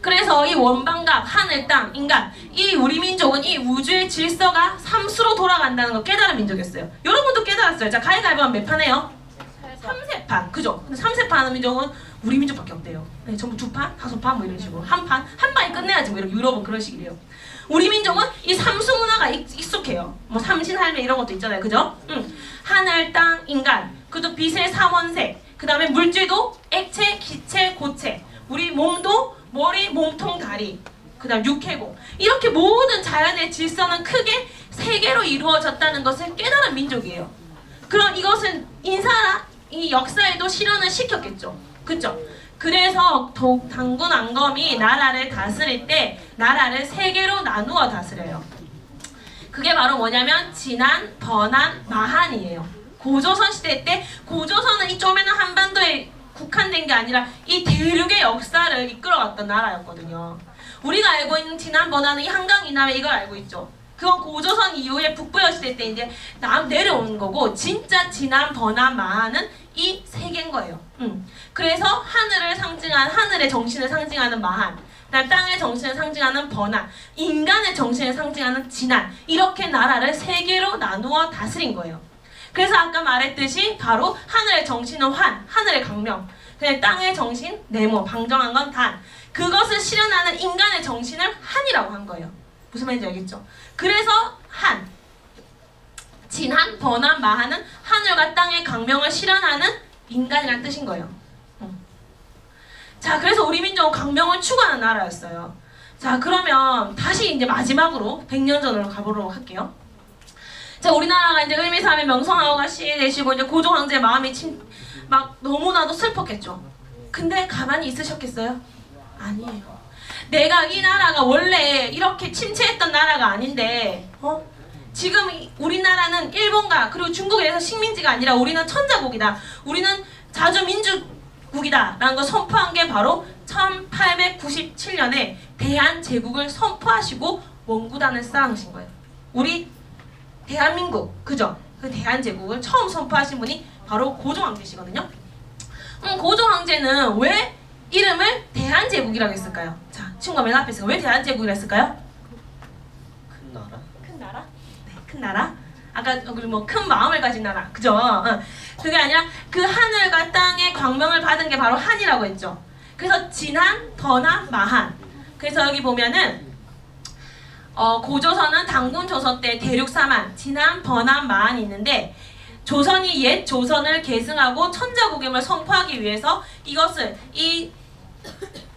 그래서 이 원방각, 하늘, 땅, 인간, 이 우리 민족은 이 우주의 질서가 삼수로 돌아간다는 걸 깨달은 민족이었어요. 여러분도 깨달았어요. 자, 가위바위보 몇 판 해요? 3세판, 그죠? 근데 3세판 하는 민족은 우리 민족밖에 없대요. 네, 전부 2판, 5판 뭐 이런 식으로 한 판에 끝내야지 뭐 이런 유럽은 그런 식이래요. 우리 민족은 이 삼수 문화가 익숙해요. 뭐 삼신할매 이런 것도 있잖아요, 그죠? 하늘, 땅, 인간, 그도 빛의 삼원색, 그 다음에 물질도 액체, 기체, 고체, 우리 몸도 머리, 몸통, 다리, 그 다음 육해고, 이렇게 모든 자연의 질서는 크게 세 개로 이루어졌다는 것을 깨달은 민족이에요. 그럼 이것은 이 역사에도 실현을 시켰겠죠. 그쵸? 그래서 단군 안검이 나라를 다스릴 때 나라를 세 개로 나누어 다스려요. 그게 바로 뭐냐면 진안, 번안, 마한이에요. 고조선 시대 때 고조선은 이 쪼매는 한반도에 국한된 게 아니라 이 대륙의 역사를 이끌어갔던 나라였거든요. 우리가 알고 있는 진안, 번안은 이 한강 이남에 이걸 알고 있죠. 그건 고조선 이후에 북부여 시대 때 이제 내려오는 거고, 진짜 진안, 번안, 마한은 이 세 개인 거예요. 그래서 하늘을 상징하는, 하늘의 정신을 상징하는 마한, 그다음 땅의 정신을 상징하는 번안, 인간의 정신을 상징하는 진안, 이렇게 나라를 세 개로 나누어 다스린 거예요. 그래서 아까 말했듯이 바로 하늘의 정신은 환, 하늘의 강명, 그다음에 땅의 정신, 네모, 방정한 건 단, 그것을 실현하는 인간의 정신을 한이라고 한 거예요. 무슨 말인지 알겠죠? 그래서 한, 진한, 번한, 마하는 하늘과 땅의 강명을 실현하는 인간이란 뜻인 거예요. 자, 그래서 우리 민족은 강명을 추구하는 나라였어요. 자, 그러면 다시 이제 마지막으로 100년 전으로 가보도록 할게요. 자, 우리나라가 이제 을미사암의 명성황후가 시해되시고 이제 고종 황제의 마음이 막 너무나도 슬펐겠죠. 근데 가만히 있으셨겠어요? 아니에요. 내가 이 나라가 원래 이렇게 침체했던 나라가 아닌데, 지금 우리나라는 일본과 그리고 중국에서 식민지가 아니라 우리는 천자국이다, 우리는 자주민주국이다 라는 걸 선포한 게 바로 1897년에 대한제국을 선포하시고 원구단을 쌓으신 거예요. 우리 대한민국, 그죠? 그 대한제국을 처음 선포하신 분이 바로 고종황제시거든요. 고종황제는 왜 이름을 대한제국이라고 했을까요? 자, 친구가 맨 앞에 있어요. 왜 대한제국이라고 했을까요? 큰 나라? 큰 나라? 네, 큰 나라? 아까 뭐 큰 마음을 가진 나라, 그죠? 그게 아니라 그 하늘과 땅의 광명을 받은 게 바로 한이라고 했죠. 그래서 진한, 번한, 마한. 그래서 여기 보면은 고조선은 단군 조서 때 대륙 사만, 진한, 번한, 마한이 있는데, 조선이 옛 조선을 계승하고 천자국임을 선포하기 위해서 이것을 이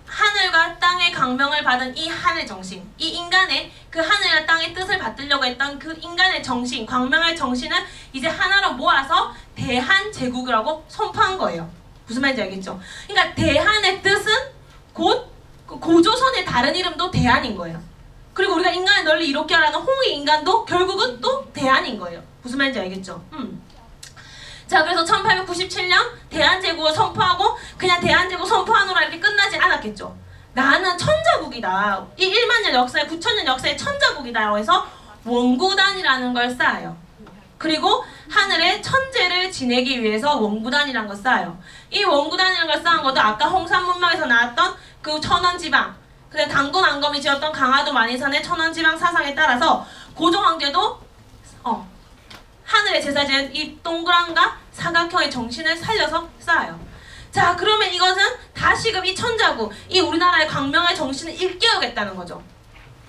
하늘과 땅의 강명을 받은 이 하늘 정신, 이 인간의 그 하늘과 땅의 뜻을 받들려고 했던 그 인간의 정신, 광명의 정신을 이제 하나로 모아서 대한제국이라고 선포한 거예요. 무슨 말인지 알겠죠? 그러니까 대한의 뜻은 곧 고조선의 다른 이름도 대한인 거예요. 그리고 우리가 인간의 널리 이롭게 하라는 홍의 인간도 결국은 또 대한인 거예요. 무슨 말인지 알겠죠? 자, 그래서 1897년 대한제국을 선포하고 그냥 대한제국 선포하노라 이렇게 끝나지 않았겠죠. 나는 천자국이다. 이 1만 년 역사에 9,000년 역사의 천자국이다라고 해서 원구단이라는 걸 쌓아요. 그리고 하늘의 천재를 지내기 위해서 원구단이라는 걸 쌓아요. 이 원구단이라는 걸 쌓은 것도 아까 홍산문명에서 나왔던 그 천원지방, 그다음에 당군 안검이 지었던 강화도 만이산의 천원지방 사상에 따라서 고종황제도 하늘의 제사지은 이 동그란과 사각형의 정신을 살려서 쌓아요. 자, 그러면 이것은 다시금 이 천자국, 이 우리나라의 광명의 정신을 일깨우겠다는 거죠.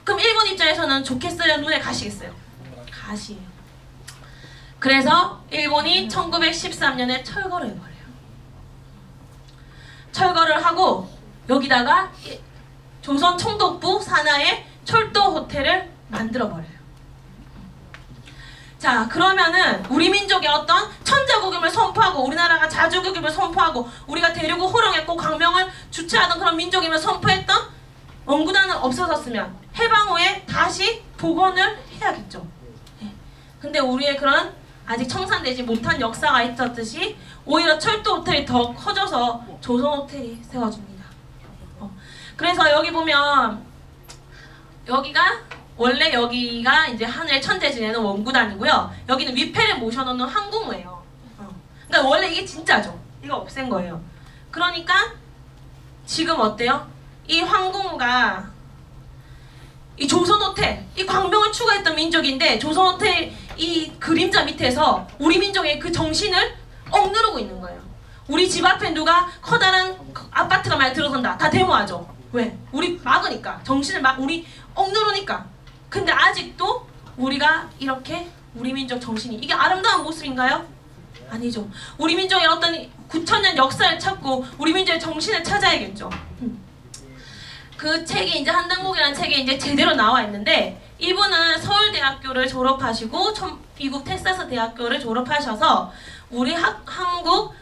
그럼 일본 입장에서는 좋겠어요? 눈에 가시겠어요? 가시예요. 그래서 일본이 1913년에 철거를 해버려요. 철거를 하고 여기다가 조선 총독부 산하에 철도 호텔을 만들어버려요. 자, 그러면은 우리 민족의 어떤 천자국임을 선포하고 우리나라가 자주국임을 선포하고 우리가 대륙을 호령했고 광명을 주체하던 그런 민족임을 선포했던 원구단은 없어졌으면 해방 후에 다시 복원을 해야겠죠. 근데 우리의 그런 아직 청산되지 못한 역사가 있었듯이 오히려 철도 호텔이 더 커져서 조선 호텔이 세워집니다. 그래서 여기 보면 원래 여기가 이제 하늘의 천재 지내는 원구단이고요. 여기는 위패를 모셔놓는 항구무예요. 그러니까 원래 이게 진짜죠. 이거 없앤 거예요. 그러니까 지금 어때요? 이 황궁우가 이 조선호텔, 이 광명을 추구했던 민족인데 조선호텔 이 그림자 밑에서 우리 민족의 그 정신을 억누르고 있는 거예요. 우리 집 앞에 누가 커다란 아파트가 많이 들어선다. 다 데모하죠. 왜? 우리 막으니까. 정신을 우리 억누르니까. 근데 아직도 우리가 이렇게 우리 민족 정신이 이게 아름다운 모습인가요? 아니죠. 우리 민족의 어떤 9,000년 역사를 찾고 우리 민족의 정신을 찾아야겠죠. 그 책이 이제 한당국이라는 책이 이제 제대로 나와 있는데 이분은 서울대학교를 졸업하시고 미국 텍사스 대학교를 졸업하셔서 우리 한국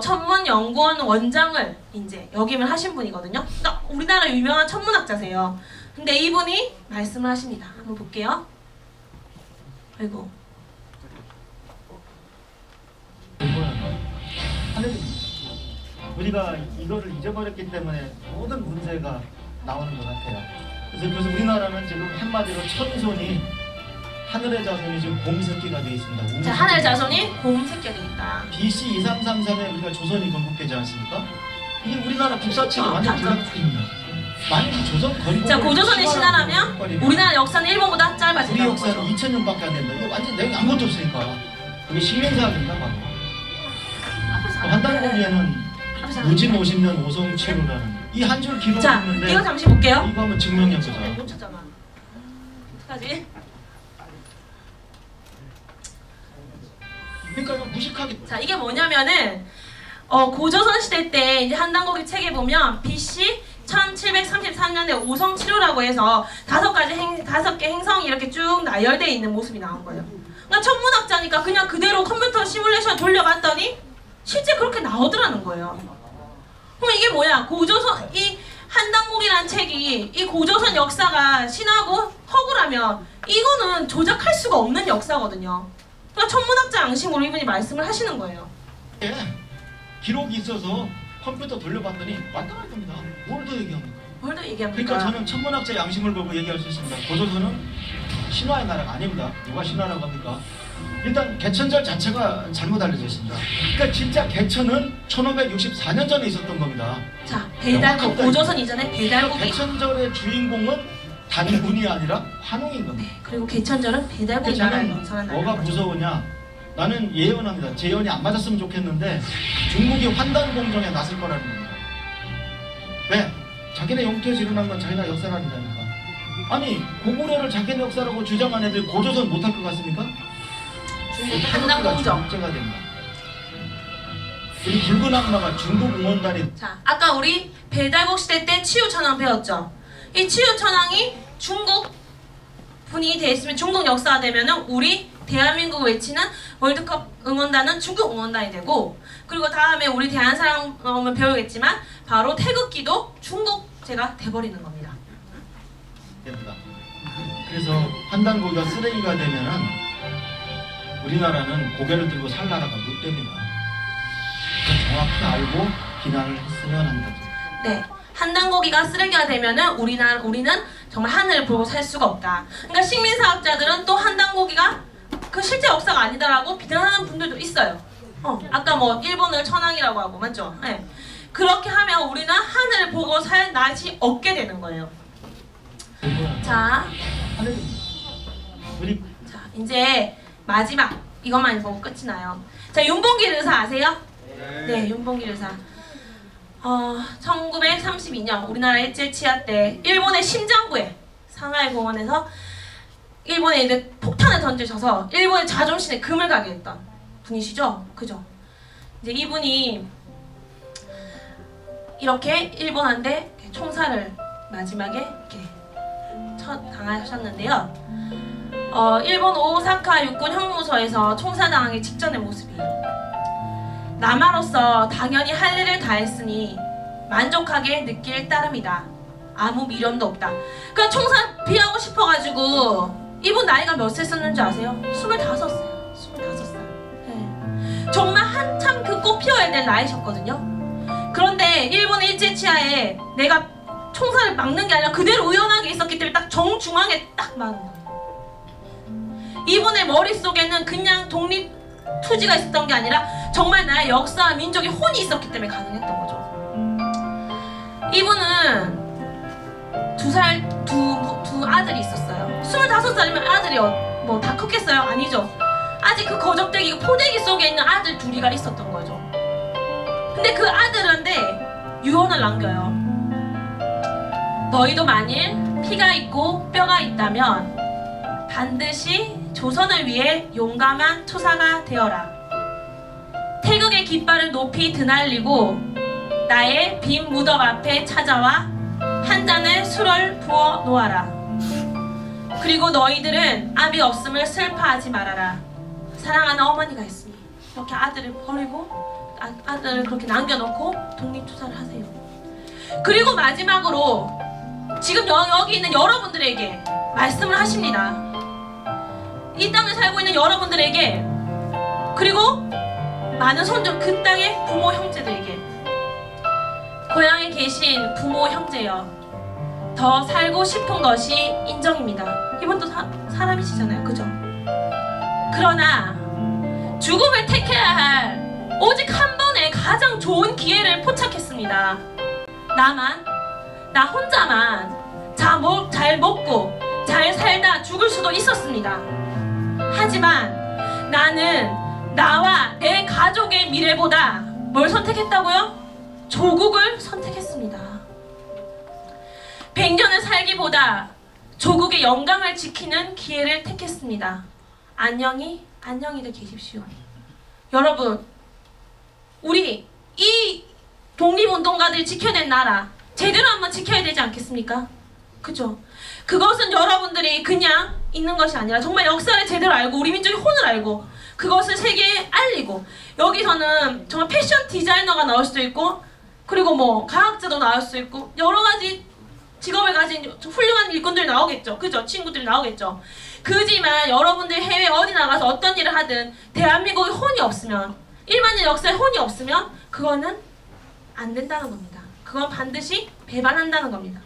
천문연구원 원장을 이제 역임을 하신 분이거든요. 그러니까 우리나라 유명한 천문학자세요. 근데 이분이 말씀을 하십니다. 한번 볼게요. 아이고. 우리가 이거를 잊어버렸기 때문에 모든 문제가 나오는 것 같아요. 그래서 우리나라는 지금 한마디로 천손이 하늘의 자손이 지금 곰새끼가 되어 있습니다. 자, 하늘의 자손이 곰새끼가 되어 있다. BC 2333에 우리가 조선이 건국되지 않습니까? 이게 우리나라 국사책이 완전 뒤바뀌입니다. 만약에 조선 건국 자, 고조선이 신화라면 우리나라 역사는 일본보다 짧아진다. 우리 역사는 2000년밖에 안 된다. 이거 완전 내가 아무것도 없으니까. 그게 실명사학입니다. 한단고기에는 무진 50년 오성치루라는 이 한 줄 기록이 있는데 이거 잠시 볼게요. 이거 한번 증명해보자. 못 찾잖아. 어떡하지? 그러니까 이거 무식하게. 자, 이게 뭐냐면은 고조선 시대 때 이제 한단고기 책에 보면 BC 1733년에 오성치루라고 해서 다섯 개 행성이 이렇게 쭉 나열되어 있는 모습이 나온 거예요. 그러니까 천문학자니까 그냥 그대로 컴퓨터 시뮬레이션 돌려봤더니 실제 그렇게 나오더라는 거예요. 그럼 이게 뭐야? 고조선, 이 한당국이라는 책이 이 고조선 역사가 신하고 허구라면 이거는 조작할 수가 없는 역사거든요. 그러니까 천문학자 양심으로 이분이 말씀을 하시는 거예요. 예, 기록이 있어서 컴퓨터 돌려봤더니 맞다는 겁니다. 뭘 더 얘기합니까? 뭘 더 얘기합니까? 그러니까 저는 천문학자 양심을 보고 얘기할 수 있습니다. 고조선은 신화의 나라가 아닙니다. 누가 신화라고 합니까? 일단 개천절 자체가 잘못 알려져 있습니다. 그러니까 진짜 개천은 1564년 전에 있었던 겁니다. 자, 배달국, 고조선 이전에 배달국이 개천절의 주인공은 단군이 아니라 환웅인 겁니다. 그리고 개천절은 배달국이 나라예요. 뭐가 무서우냐? 나는 예언합니다. 제 예언이 안 맞았으면 좋겠는데 중국이 환단 공정에 나설 거라는 겁니다. 왜? 자기네 영토에서 일어난 건 자기네 역사라니까. 아니 고구려를 자기네 역사라고 주장한 애들 고조선 못할 것 같습니까? 한단 공정. 문제가 됩니다. 우리 붉은 악마가 중국 응원단이. 자, 아까 우리 배달국 시대 때 치유천왕 배웠죠. 이 치유천왕이 중국 분이 돼 있으면 중국 역사가 되면은 우리 대한민국을 외치는 월드컵 응원단은 중국 응원단이 되고, 그리고 다음에 우리 대한사랑을 배우겠지만 바로 태극기도 중국제가 돼버리는 겁니다. 됩니다. 그래서 한단고기가 쓰레기가 되면은 우리나라는 고개를 들고 살 나라가 못 됩니다. 정확히 알고 비난을 했으면 한다. 네, 한단고기가 쓰레기가 되면은 우리는 정말 하늘을 보고 살 수가 없다. 그러니까 식민사학자들은 또 한단고기가 그 실제 역사가 아니다라고 비난하는 분들도 있어요. 아까 뭐 일본을 천황이라고 하고 맞죠? 네. 그렇게 하면 우리는 하늘을 보고 살 낯이 없게 되는 거예요. 자, 이제 마지막 이것만 보고 끝이 나요. 자, 윤봉길 의사 아세요? 네, 윤봉길 의사. 1932년 우리나라 일제 치하 때 일본의 심장부에 상하이 공원에서 일본에 이제 폭탄을 던지셔서 일본의 자존심에 금을 가게 했던 분이시죠? 그죠? 이제 이분이 이렇게 일본한테 총살을 마지막에 이렇게 당하셨는데요. 일본 오사카 육군 형무소에서 총살당하기 직전의 모습이에요. 남아로서 당연히 할 일을 다했으니 만족하게 느낄 따름이다. 아무 미련도 없다. 그냥 총살 피하고 싶어가지고 이분 나이가 몇 세 썼는지 아세요? 25살. 25살. 네. 정말 한참 그 꽃 피워야 될 나이셨거든요. 그런데 일본의 일제 치하에 내가 총살을 막는 게 아니라 그대로 우연하게 있었기 때문에 딱 정중앙에 딱 막은 거예요. 이분의 머릿속에는 그냥 독립 투지가 있었던 게 아니라 정말 나의 역사와 민족의 혼이 있었기 때문에 가능했던 거죠. 이분은 두 아들이 있었어요. 25살이면 아들이 뭐 다 컸겠어요? 아니죠. 아직 그 거적대기 포대기 속에 있는 아들 둘이가 있었던 거죠. 근데 그 아들한테 유언을 남겨요. 너희도 만일 피가 있고 뼈가 있다면 반드시 조선을 위해 용감한 투사가 되어라. 태극의 깃발을 높이 드날리고 나의 빈 무덤 앞에 찾아와 한 잔의 술을 부어 놓아라. 그리고 너희들은 아비 없음을 슬퍼하지 말아라. 사랑하는 어머니가 있으니 이렇게 아들을 버리고 아들을 그렇게 남겨놓고 독립투사를 하세요. 그리고 마지막으로 지금 여기 있는 여러분들에게 말씀을 하십니다. 이 땅을 살고 있는 여러분들에게, 그리고 많은 손주, 그 땅의 부모 형제들에게, 고향에 계신 부모 형제여, 더 살고 싶은 것이 인정입니다. 이분도 사람이시잖아요, 그죠? 그러나 죽음을 택해야 할 오직 한 번의 가장 좋은 기회를 포착했습니다. 나 혼자만 잘 먹고 잘 살다 죽을 수도 있었습니다. 하지만 나는 나와 내 가족의 미래보다 뭘 선택했다고요? 조국을 선택했습니다. 100년을 살기보다 조국의 영광을 지키는 기회를 택했습니다. 안녕히들 계십시오. 여러분, 우리 이 독립운동가들이 지켜낸 나라 제대로 한번 지켜야 되지 않겠습니까? 그죠? 그것은 여러분들이 그냥 있는 것이 아니라 정말 역사를 제대로 알고 우리 민족의 혼을 알고 그것을 세계에 알리고, 여기서는 정말 패션 디자이너가 나올 수도 있고, 그리고 뭐 과학자도 나올 수 있고, 여러 가지 직업을 가진 훌륭한 일꾼들이 나오겠죠. 그죠? 친구들이 나오겠죠. 그지만 여러분들 해외 어디 나가서 어떤 일을 하든 대한민국의 혼이 없으면, 일반인 역사의 혼이 없으면 그거는 안 된다는 겁니다. 그건 반드시 배반한다는 겁니다.